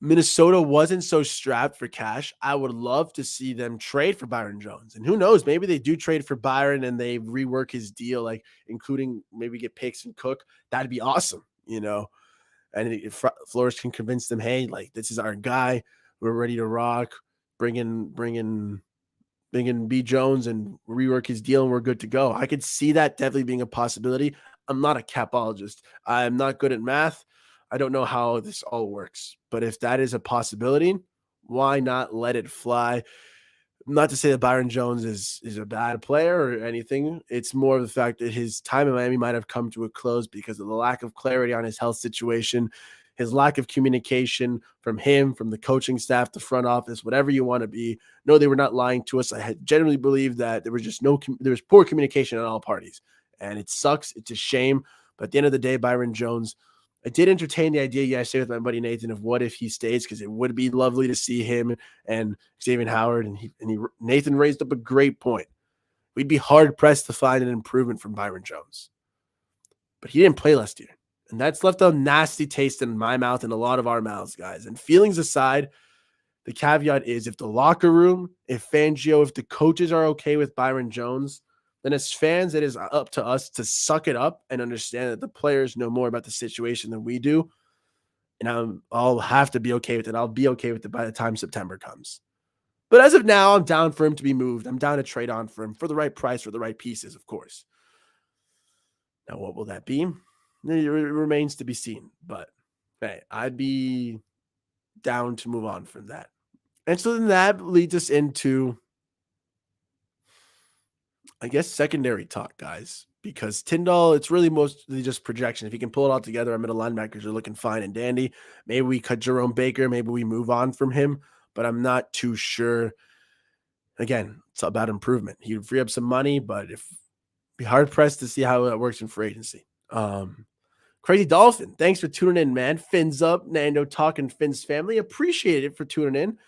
S1: Minnesota wasn't so strapped for cash, I would love to see them trade for Byron Jones. And who knows, maybe they do trade for Byron and they rework his deal, like including maybe get picks and Cook. That'd be awesome, And if Flores can convince them, hey, like this is our guy. We're ready to rock. Bring in B Jones and rework his deal and we're good to go. I could see that definitely being a possibility. I'm not a capologist. I'm not good at math. I don't know how this all works, but if that is a possibility, why not let it fly? Not to say that Byron Jones is a bad player or anything. It's more of the fact that his time in Miami might have come to a close because of the lack of clarity on his health situation, his lack of communication from him, from the coaching staff, the front office, whatever you want to be. No, they were not lying to us. I generally believe that there was poor communication on all parties, and it sucks. It's a shame. But at the end of the day, Byron Jones, I did entertain the idea yesterday with my buddy Nathan of what if he stays, because it would be lovely to see him and Xavier Howard. And Nathan raised up a great point. We'd be hard pressed to find an improvement from Byron Jones, but he didn't play last year, and that's left a nasty taste in my mouth and a lot of our mouths, guys. And feelings aside, the caveat is if the locker room, if Fangio, if the coaches are okay with Byron Jones, then as fans, it is up to us to suck it up and understand that the players know more about the situation than we do. And I'll have to be okay with it. I'll be okay with it by the time September comes. But as of now, I'm down for him to be moved. I'm down to trade on for him for the right price, for the right pieces, of course. Now, what will that be? It remains to be seen. But hey, I'd be down to move on from that. And so then that leads us into, I guess, secondary talk, guys, because Tyndall, it's really mostly just projection. If he can pull it all together, our middle linebackers are looking fine and dandy. Maybe we cut Jerome Baker, maybe we move on from him, but I'm not too sure. Again, it's about improvement. He would free up some money, but if be hard pressed to see how that works in free agency. Crazy Dolphin, thanks for tuning in, man. Fins up, Nando talking Fins family. Appreciate it for tuning in.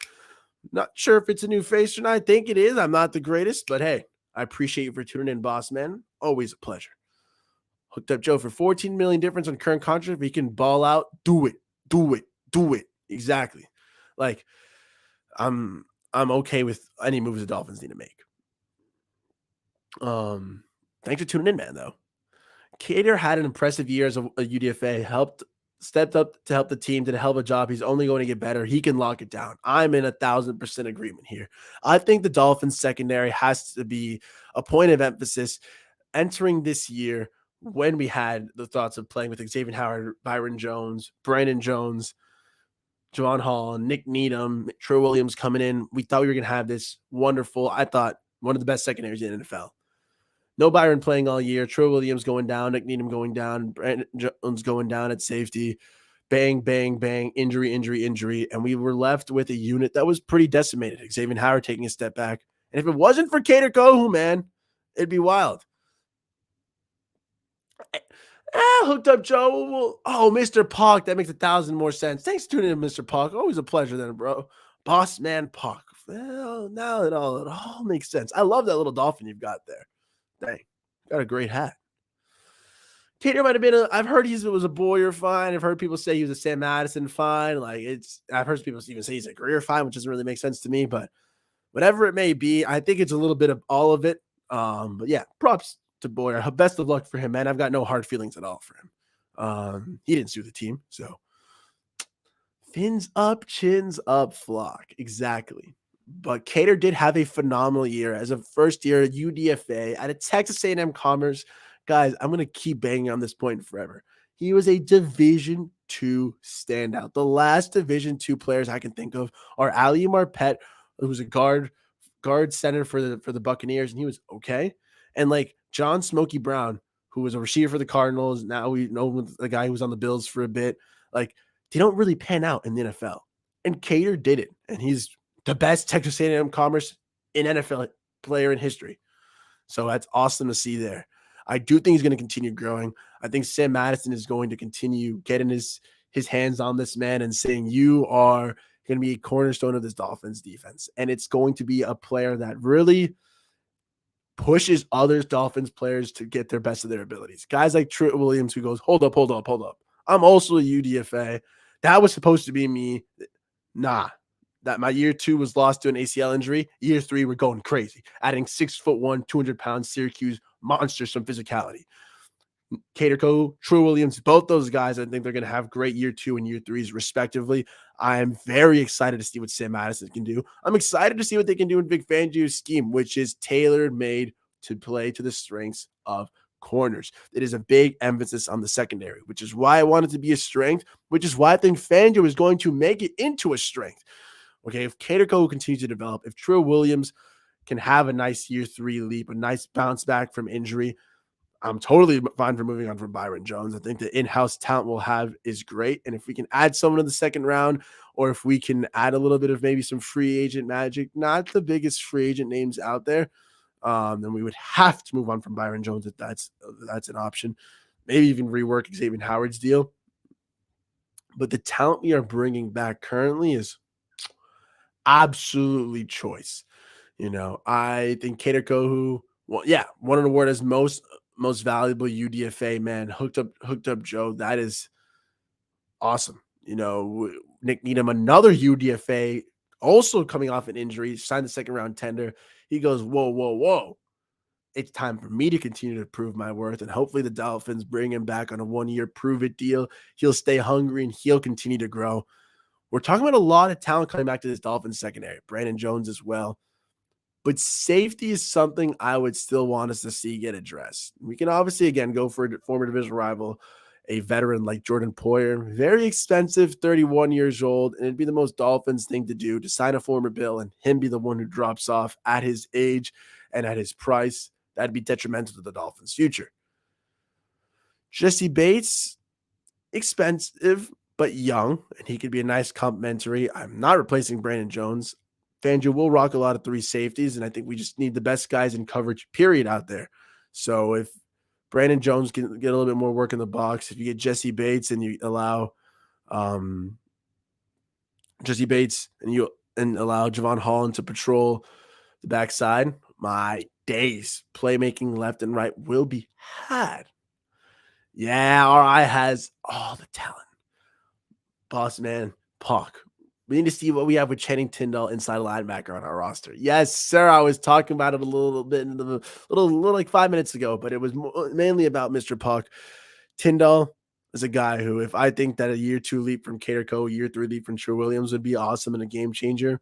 S1: Not sure if it's a new face or not. I think it is. I'm not the greatest, but hey, I appreciate you for tuning in, boss man. Always a pleasure. Hooked up Joe for 14 million difference on current contract. If he can ball out, do it, do it, do it. Exactly. Like I'm okay with any moves the Dolphins need to make. Thanks for tuning in, man. Though Cater had an impressive year as a UDFA. Stepped up to help the team, did a hell of a job. He's only going to get better. He can lock it down. I'm in 1,000% agreement here. I think the Dolphins secondary has to be a point of emphasis entering this year when we had the thoughts of playing with Xavier Howard, Byron Jones, Brandon Jones, Javon Hall, Nick Needham, Troy Williams coming in. We thought we were going to have this wonderful, I thought, one of the best secondaries in the NFL. No Byron playing all year. Troy Williams going down. Nick Needham going down. Brandon Jones going down at safety. Bang, bang, bang. Injury, injury, injury. And we were left with a unit that was pretty decimated. Xavier Howard taking a step back. And if it wasn't for Cater Kohu, man, it'd be wild. Hooked up Joe. Oh, Mr. Park. That makes 1,000 more sense. Thanks for tuning in, Mr. Park. Always a pleasure then, bro. Boss man Park. Well, now it all makes sense. I love that little dolphin you've got there. Dang, got a great hat. Tater might have been I've heard he was a Boyer fine. I've heard people say he was a Sam Madison fine. I've heard people even say he's a Greer fine, which doesn't really make sense to me, but whatever it may be, I think it's a little bit of all of it. But yeah, props to Boyer. Best of luck for him, man. I've got no hard feelings at all for him. He didn't sue the team, so fins up, chins up, flock. Exactly. But Cater did have a phenomenal year as a first-year UDFA at a Texas A&M Commerce. Guys, I'm going to keep banging on this point forever. He was a Division II standout. The last Division II players I can think of are Ali Marpet, who was a guard center for the Buccaneers, and he was okay. And like John Smokey Brown, who was a receiver for the Cardinals. Now we know the guy who was on the Bills for a bit. Like, they don't really pan out in the NFL. And Cater did it, and he's the best Texas A&M Commerce in NFL player in history. So that's awesome to see there. I do think he's going to continue growing. I think Sam Madison is going to continue getting his hands on this man and saying, you are going to be a cornerstone of this Dolphins defense. And it's going to be a player that really pushes other Dolphins players to get their best of their abilities. Guys like Troy Williams, who goes, hold up. I'm also a UDFA. That was supposed to be me. Nah, that my year 2 was lost to an ACL injury. Year 3, we're going crazy, adding 6'1", 200-pound Syracuse monsters from physicality. Cater Kohu, Troy Williams, both those guys, I think they're going to have great year 2 and year 3s respectively. I am very excited to see what Sam Madison can do. I'm excited to see what they can do in Vic Fangio's scheme, which is tailor-made to play to the strengths of corners. It is a big emphasis on the secondary, which is why I want it to be a strength, which is why I think Fangio is going to make it into a strength. Okay, if Cater Kohu continues to develop, if Troy Williams can have a nice year 3 leap, a nice bounce back from injury, I'm totally fine for moving on from Byron Jones. I think the in-house talent we'll have is great. And if we can add someone in the second round, or if we can add a little bit of maybe some free agent magic, not the biggest free agent names out there, then we would have to move on from Byron Jones if that's an option. Maybe even rework Xavier Howard's deal. But the talent we are bringing back currently is absolutely choice. I think Cater Kohu, won an award as most valuable UDFA, man. Hooked up Joe. That is awesome. Nick Needham, another UDFA, also coming off an injury, signed the second round tender. He goes, whoa. It's time for me to continue to prove my worth. And hopefully the Dolphins bring him back on a 1-year prove it deal. He'll stay hungry and he'll continue to grow. We're talking about a lot of talent coming back to this Dolphins secondary. Brandon Jones as well. But safety is something I would still want us to see get addressed. We can obviously, again, go for a former division rival a veteran like Jordan Poyer, very expensive, 31 years old, and it'd be the most Dolphins thing to do to sign a former Bill and him be the one who drops off at his age and at his price. That'd be detrimental to the Dolphins' future. Jesse Bates, expensive but young, and he could be a nice complimentary. I'm not replacing Brandon Jones. Fangio will rock a lot of three safeties, and I think we just need the best guys in coverage, period, out there. So if Brandon Jones can get a little bit more work in the box, if you get Jesse Bates and you allow Jesse Bates and allow Javon Holland to patrol the backside, my days playmaking left and right will be had. Yeah, RI has all the talent. Boss man, Puck. We need to see what we have with Channing Tindall inside linebacker on our roster. Yes, sir. I was talking about it a little bit in the little like 5 minutes ago, but it was mainly about Mr. Puck. Tindall is a guy who, if I think that a year 2 leap from Caterco, year 3 leap from True Williams would be awesome and a game changer,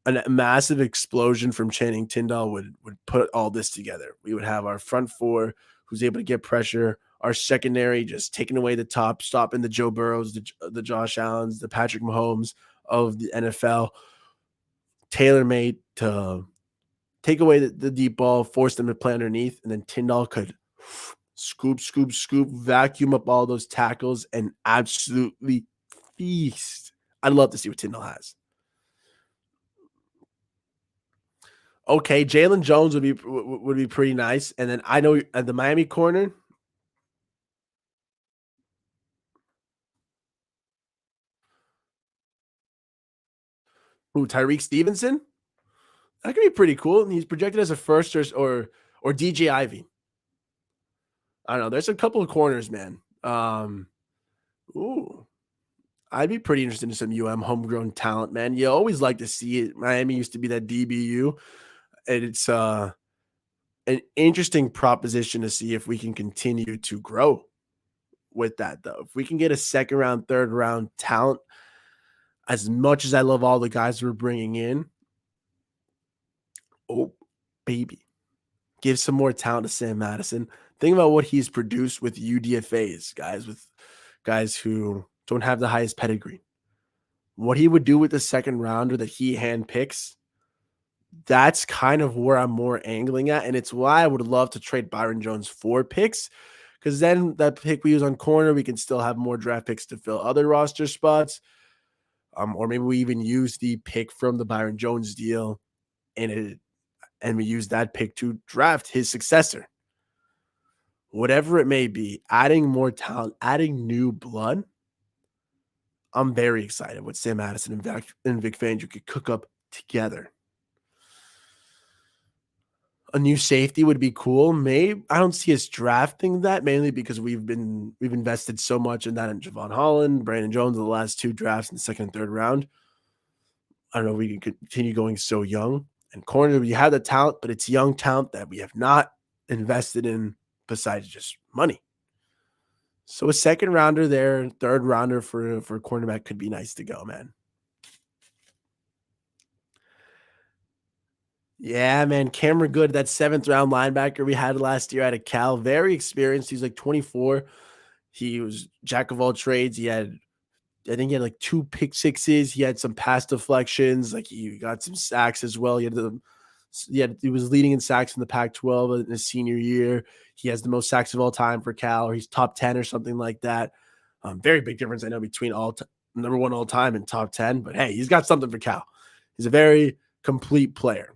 S1: a massive explosion from Channing Tindall would put all this together. We would have our front four who's able to get pressure, our secondary just taking away the top, stopping the Joe Burrows, the Josh Allens, the Patrick Mahomes of the NFL, tailor-made to take away the deep ball, force them to play underneath, and then Tindall could scoop, vacuum up all those tackles and absolutely feast. I'd love to see what Tindall has. Okay, Jalen Jones would be pretty nice. And then I know at the Miami corner, Tyreek Stevenson? That could be pretty cool. He's projected as a first or DJ Ivy. I don't know. There's a couple of corners, man. I'd be pretty interested in some homegrown talent, man. You always like to see it. Miami used to be that DBU. And it's an interesting proposition to see if we can continue to grow with that, though. If we can get a second round, third round talent, as much as I love all the guys we're bringing in, oh, baby, give some more talent to Sam Madison. Think about what he's produced with UDFAs, guys who don't have the highest pedigree. What he would do with the second rounder that he handpicks, that's kind of where I'm more angling at. And it's why I would love to trade Byron Jones for picks, because then that pick we use on corner, we can still have more draft picks to fill other roster spots. Or maybe we even use the pick from the Byron Jones deal and we use that pick to draft his successor. Whatever it may be, adding more talent, adding new blood. I'm very excited what Sam Madison and Vic Fangio could cook up together. A new safety would be cool. Maybe I don't see us drafting that, mainly because we've invested so much in that in Javon Holland, Brandon Jones, the last 2 drafts in the second and third round. I don't know if we can continue going so young. And corner, we have the talent, but it's young talent that we have not invested in besides just money. So a second rounder there, third rounder for cornerback could be nice to go, man. Yeah, man. Cameron Good, that 7th round linebacker we had last year out of Cal, very experienced. He's like 24. He was jack of all trades. I think he had like 2 pick sixes. He had some pass deflections. Like he got some sacks as well. He was leading in sacks in the Pac-12 in his senior year. He has the most sacks of all time for Cal, or he's top 10 or something like that. Very big difference, I know, between number 1 all time and top 10. But hey, he's got something for Cal. He's a very complete player.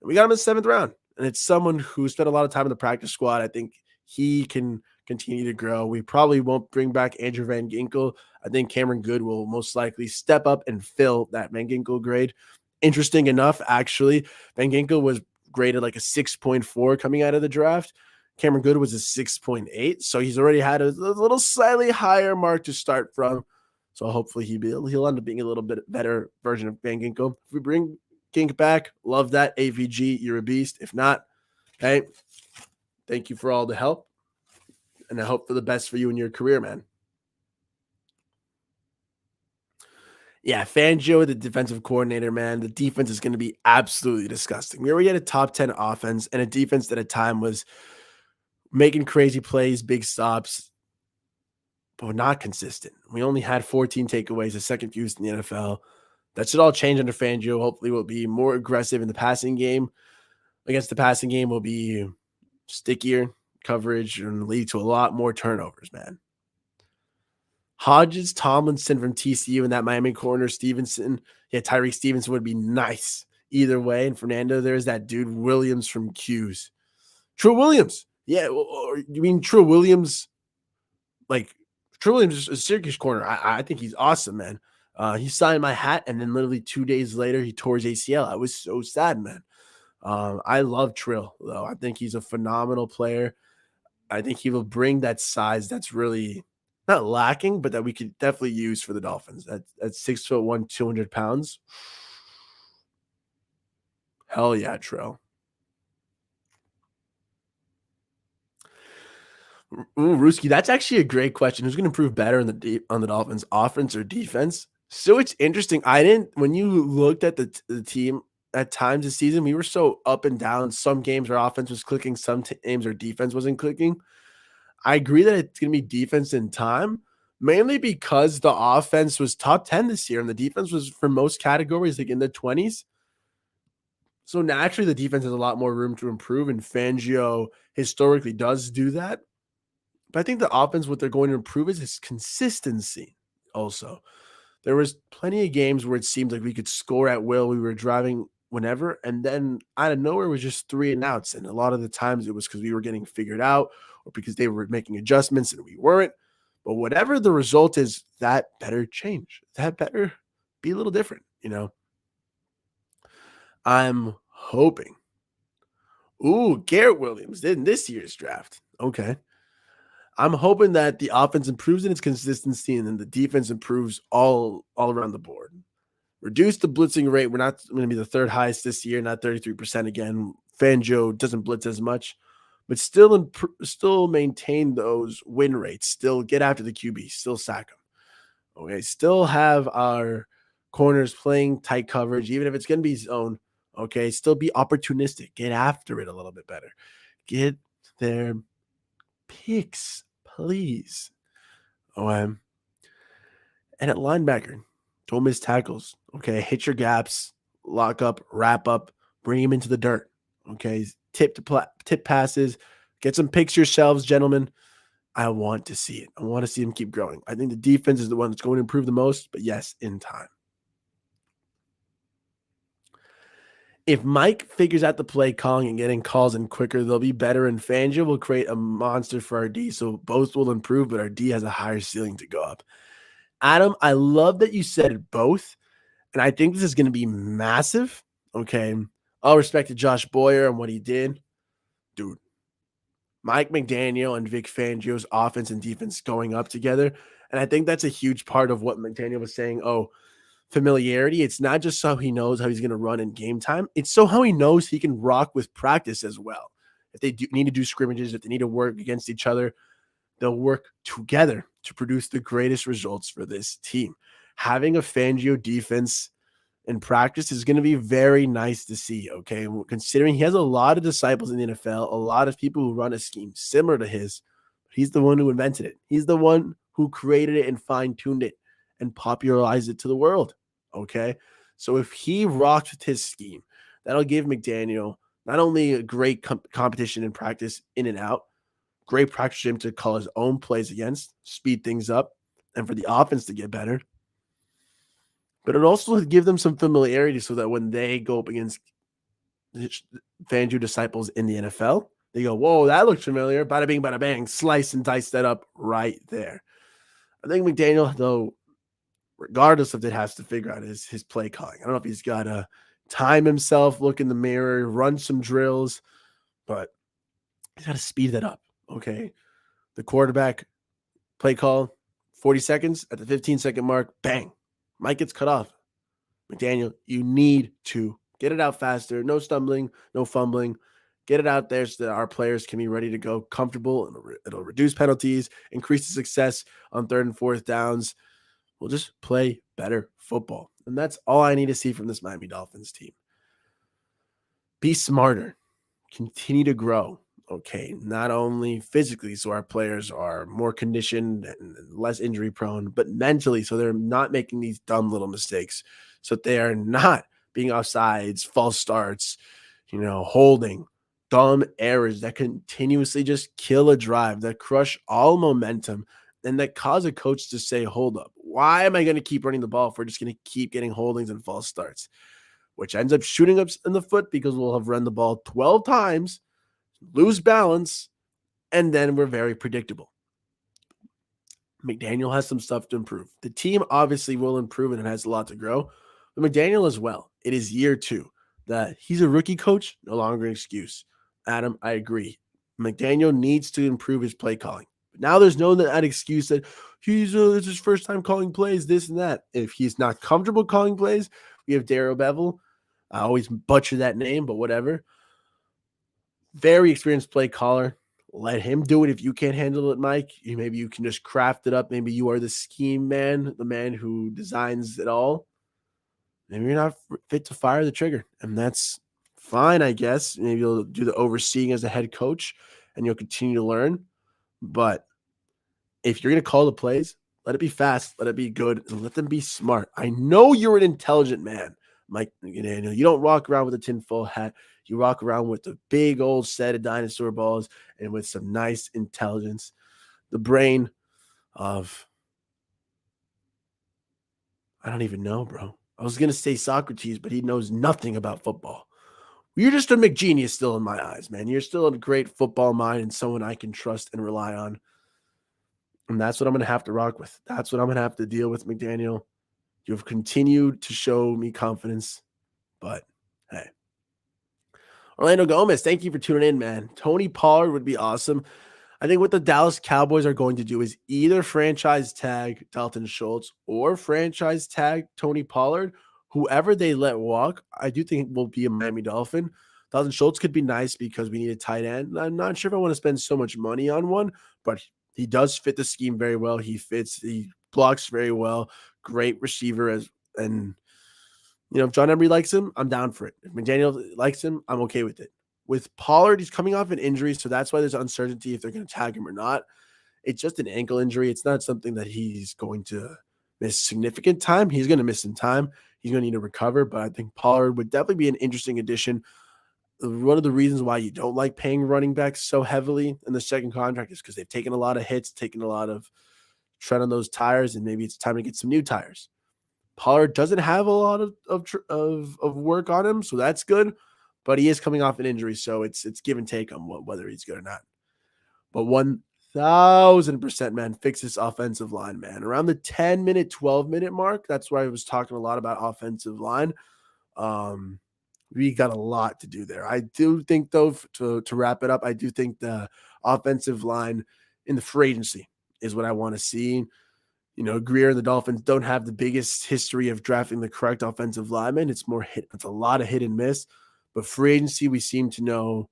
S1: We got him in the 7th round, and it's someone who spent a lot of time in the practice squad. I think he can continue to grow. We probably won't bring back Andrew Van Ginkel. I think Cameron Good will most likely step up and fill that Van Ginkel grade. Interesting enough, actually, Van Ginkel was graded like a 6.4 coming out of the draft. Cameron Good was a 6.8, so he's already had a little slightly higher mark to start from. So hopefully he'll end up being a little bit better version of Van Ginkel. If we bring Gink back, love that. AVG, you're a beast. If not, hey, thank you for all the help, and I hope for the best for you in your career, man. Yeah, Fangio, the defensive coordinator, man, the defense is going to be absolutely disgusting. We already had a top 10 offense and a defense that at time was making crazy plays, big stops. but not consistent. We only had 14 takeaways, the second fewest in the NFL. That should all change under Fangio. Hopefully, we'll be more aggressive in the passing game. Against the passing game, will be stickier coverage and lead to a lot more turnovers, man. Hodges, Tomlinson from TCU in that Miami corner, Stevenson. Yeah, Tyreek Stevenson would be nice either way. And Fernando, there's that dude Williams from Q's. True Williams. Yeah, or you mean True Williams? Like, True Williams is a Syracuse corner. I think he's awesome, man. He signed my hat, and then literally 2 days later, he tore his ACL. I was so sad, man. I love Trill, though. I think he's a phenomenal player. I think he will bring that size that's really not lacking, but that we could definitely use for the Dolphins. At 6'1", 200 pounds. Hell yeah, Trill. Ooh, Ruski, that's actually a great question. Who's going to improve better on the Dolphins, offense or defense? So it's interesting. I didn't when you looked at the team at times this season, we were so up and down. Some games our offense was clicking, some games our defense wasn't clicking. I agree that it's going to be defense in time, mainly because the offense was top 10 this year and the defense was for most categories like in the 20s. So naturally, the defense has a lot more room to improve, and Fangio historically does do that. But I think the offense, what they're going to improve is consistency also. There was plenty of games where it seemed like we could score at will. We were driving whenever, and then out of nowhere it was just 3 and outs. And a lot of the times it was because we were getting figured out or because they were making adjustments and we weren't. But whatever the result is, that better change. That better be a little different, you know. I'm hoping. Ooh, Garrett Williams did in this year's draft. Okay. I'm hoping that the offense improves in its consistency and then the defense improves all around the board. Reduce the blitzing rate. We're not going to be the third highest this year, not 33% again. Fangio doesn't blitz as much, but still maintain those win rates. Still get after the QB. Still sack them. Okay. Still have our corners playing tight coverage, even if it's going to be zone. Okay. Still be opportunistic. Get after it a little bit better. Get their picks, please. And at linebacker, don't miss tackles. Okay, hit your gaps, lock up, wrap up, bring him into the dirt. Okay, tip passes, get some picks yourselves, gentlemen. I want to see it. I want to see him keep growing. I think the defense is the one that's going to improve the most, but yes, in time. If Mike figures out the play calling and getting calls in quicker, they'll be better, and Fangio will create a monster for our D, so both will improve, but our D has a higher ceiling to go up. Adam, I love that you said both, and I think this is going to be massive. Okay, all respect to Josh Boyer and what he did. Dude, Mike McDaniel and Vic Fangio's offense and defense going up together, and I think that's a huge part of what McDaniel was saying. Oh, familiarity. It's not just so he knows how he's going to run in game time. It's so how he knows he can rock with practice as well. If they need to do scrimmages, if they need to work against each other, they'll work together to produce the greatest results for this team. Having a Fangio defense in practice is going to be very nice to see, okay? Considering he has a lot of disciples in the NFL, a lot of people who run a scheme similar to his, he's the one who invented it. He's the one who created it and fine-tuned it and popularized it to the world. Okay. So if he rocks with his scheme, that'll give McDaniel not only a great competition in practice in and out, great practice for him to call his own plays against, speed things up, and for the offense to get better. But it also give them some familiarity so that when they go up against Fangio disciples in the NFL, they go, whoa, that looks familiar. Bada bing, bada bang, slice and dice that up right there. I think McDaniel, though, regardless of it, has to figure out his play calling. I don't know if he's got to time himself, look in the mirror, run some drills, but he's got to speed that up, okay? The quarterback play call, 40 seconds. At the 15-second mark, bang, Mike gets cut off. McDaniel, you need to get it out faster. No stumbling, no fumbling. Get it out there so that our players can be ready to go comfortable, and it'll reduce penalties, increase the success on 3rd and 4th downs. We'll just play better football. And that's all I need to see from this Miami Dolphins team. Be smarter. Continue to grow. okay, not only physically, so our players are more conditioned and less injury prone, but mentally, so they're not making these dumb little mistakes. So they are not being offsides, false starts, holding, dumb errors that continuously just kill a drive, that crush all momentum, and that cause a coach to say, hold up, why am I going to keep running the ball if we're just going to keep getting holdings and false starts? Which ends up shooting us in the foot because we'll have run the ball 12 times, lose balance, and then we're very predictable. McDaniel has some stuff to improve. The team obviously will improve and it has a lot to grow, but McDaniel as well. It is year 2. That he's a rookie coach, no longer an excuse. Adam, I agree. McDaniel needs to improve his play calling. But now there's no that excuse that it's his first time calling plays, this and that. If he's not comfortable calling plays, we have Darrell Bevel. I always butcher that name, but whatever. Very experienced play caller. Let him do it. If you can't handle it, Mike, maybe you can just craft it up. Maybe you are the scheme man, the man who designs it all. Maybe you're not fit to fire the trigger, and that's fine, I guess. Maybe you'll do the overseeing as a head coach, and you'll continue to learn. But if you're going to call the plays, let it be fast, let it be good, and let them be smart. I know you're an intelligent man, Mike. You don't walk around with a tinfoil hat. You walk around with a big old set of dinosaur balls and with some nice intelligence. The brain of, I don't even know, bro. I was going to say Socrates, but he knows nothing about football. You're just a McGenius still in my eyes, man. You're still a great football mind and someone I can trust and rely on. And that's what I'm going to have to rock with. That's what I'm going to have to deal with, McDaniel. You've continued to show me confidence, but hey. Orlando Gomez, thank you for tuning in, man. Tony Pollard would be awesome. I think what the Dallas Cowboys are going to do is either franchise tag Dalton Schultz or franchise tag Tony Pollard. Whoever they let walk, I do think will be a Miami Dolphin. Dalton Schultz could be nice because we need a tight end. I'm not sure if I want to spend so much money on one, but he does fit the scheme very well. He blocks very well. Great receiver and if John Emery likes him, I'm down for it. If McDaniel likes him, I'm okay with it. With Pollard, he's coming off an injury, so that's why there's uncertainty if they're going to tag him or not. It's just an ankle injury. It's not something that he's going to miss significant time. He's going to miss some time. He's going to need to recover, but I think Pollard would definitely be an interesting addition. One of the reasons why you don't like paying running backs so heavily in the second contract is because they've taken a lot of hits, taken a lot of tread on those tires, and maybe it's time to get some new tires. Pollard doesn't have a lot of work on him, so that's good. But he is coming off an injury, so it's give and take on whether he's good or not. But 1,000%, man, fix this offensive line, man. Around the 10-minute, 12-minute mark, that's where I was talking a lot about offensive line. We got a lot to do there. I do think, though, to wrap it up, I do think the offensive line in the free agency is what I want to see. Greer and the Dolphins don't have the biggest history of drafting the correct offensive lineman. It's a lot of hit and miss. But free agency, we seem to know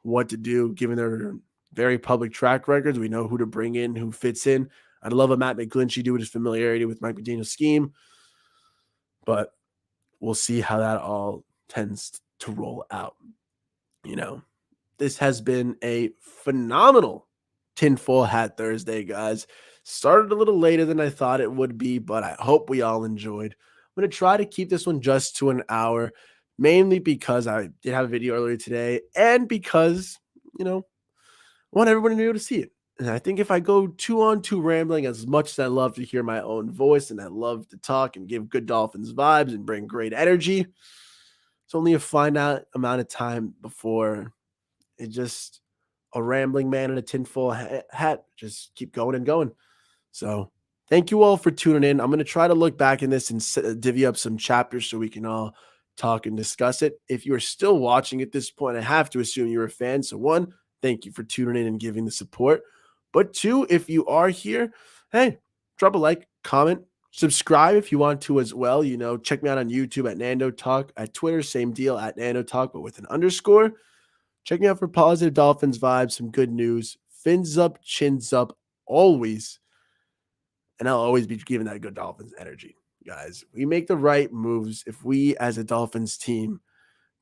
S1: what to do given their very public track records. We know who to bring in, who fits in. I'd love a Matt McGlinchey due to his familiarity with Mike McDaniel's scheme. But we'll see how that all tends to roll out. This has been a phenomenal Tinfoil Hat Thursday, guys. Started a little later than I thought it would be, but I hope we all enjoyed. I'm going to try to keep this one just to an hour, mainly because I did have a video earlier today and because, I want everyone to be able to see it. And I think if I go 2-on-2 rambling, as much as I love to hear my own voice and I love to talk and give good Dolphins vibes and bring great energy, it's only a finite amount of time before it just a rambling man in a tinfoil hat just keep going and going. So thank you all for tuning in. I'm going to try to look back in this and divvy up some chapters so we can all talk and discuss it. If you are still watching at this point, I have to assume you're a fan. So 1, thank you for tuning in and giving the support. But 2, if you are here, hey, drop a like, comment, subscribe if you want to as well. Check me out on YouTube at Nando Talk, at Twitter, same deal at Nando Talk, but with an underscore. Check me out for positive Dolphins vibes, some good news, fins up, chins up, always. And I'll always be giving that good Dolphins energy, guys. We make the right moves. If we as a Dolphins team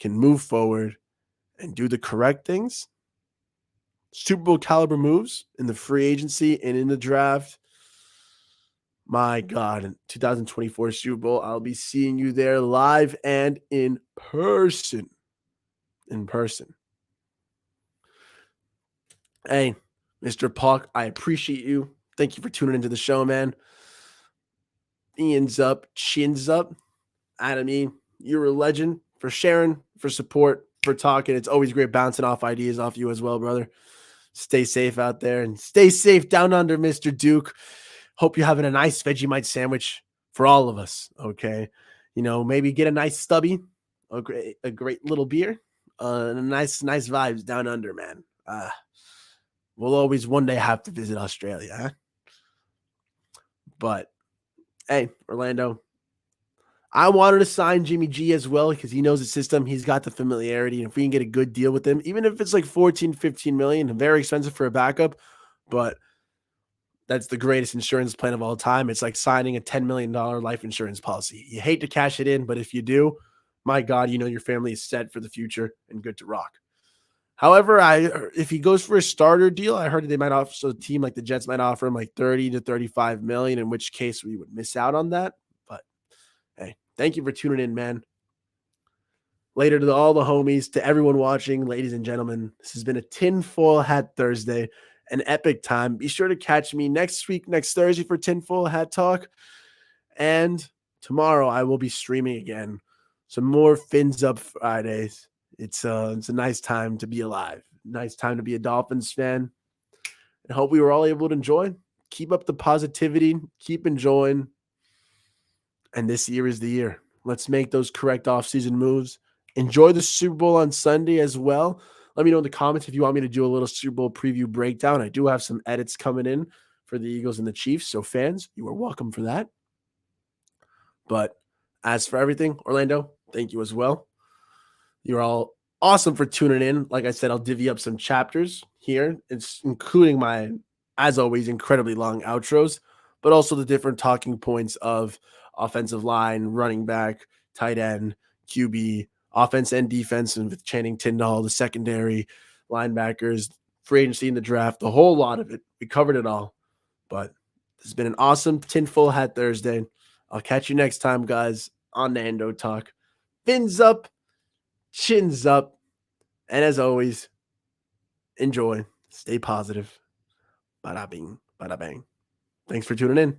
S1: can move forward and do the correct things, Super Bowl caliber moves in the free agency and in the draft. My God, in 2024 Super Bowl, I'll be seeing you there live and in person. In person. Hey, Mr. Puck, I appreciate you. Thank you for tuning into the show, man. Ian's up, chin's up. Adam, you're a legend for sharing, for support, for talking. It's always great bouncing off ideas off you as well, brother. Stay safe out there and stay safe down under, Mr. Duke. Hope you're having a nice Vegemite sandwich for all of us, okay? Maybe get a nice stubby, a great little beer, and nice vibes down under, man. We'll always one day have to visit Australia, huh? But, hey, Orlando, I wanted to sign Jimmy G as well because he knows the system. He's got the familiarity. And if we can get a good deal with him, even if it's like 14, 15 million, very expensive for a backup, but that's the greatest insurance plan of all time. It's like signing a $10 million life insurance policy. You hate to cash it in, but if you do, my God, your family is set for the future and good to rock. However, if he goes for a starter deal, I heard that they might offer, so a team like the Jets might offer him like 30 to 35 million, in which case we would miss out on that. But hey, thank you for tuning in, man. Later to all the homies, to everyone watching, ladies and gentlemen, this has been a Tinfoil Hat Thursday, an epic time. Be sure to catch me next Thursday for Tinfoil Hat Talk. And tomorrow I will be streaming again. Some more Fins Up Fridays. It's a nice time to be alive. Nice time to be a Dolphins fan. I hope we were all able to enjoy. Keep up the positivity. Keep enjoying. And this year is the year. Let's make those correct offseason moves. Enjoy the Super Bowl on Sunday as well. Let me know in the comments if you want me to do a little Super Bowl preview breakdown. I do have some edits coming in for the Eagles and the Chiefs. So fans, you are welcome for that. But as for everything, Orlando, thank you as well. You're all awesome for tuning in. Like I said, I'll divvy up some chapters here. It's including my, as always, incredibly long outros, but also the different talking points of offensive line, running back, tight end, QB, offense and defense, and with Channing Tindall, the secondary, linebackers, free agency in the draft, the whole lot of it. We covered it all. But this has been an awesome Tinfoil Hat Thursday. I'll catch you next time, guys, on Nando Talk. Fins up, chins up, and as always, enjoy, stay positive. Bada bing, bada bang. Thanks for tuning in.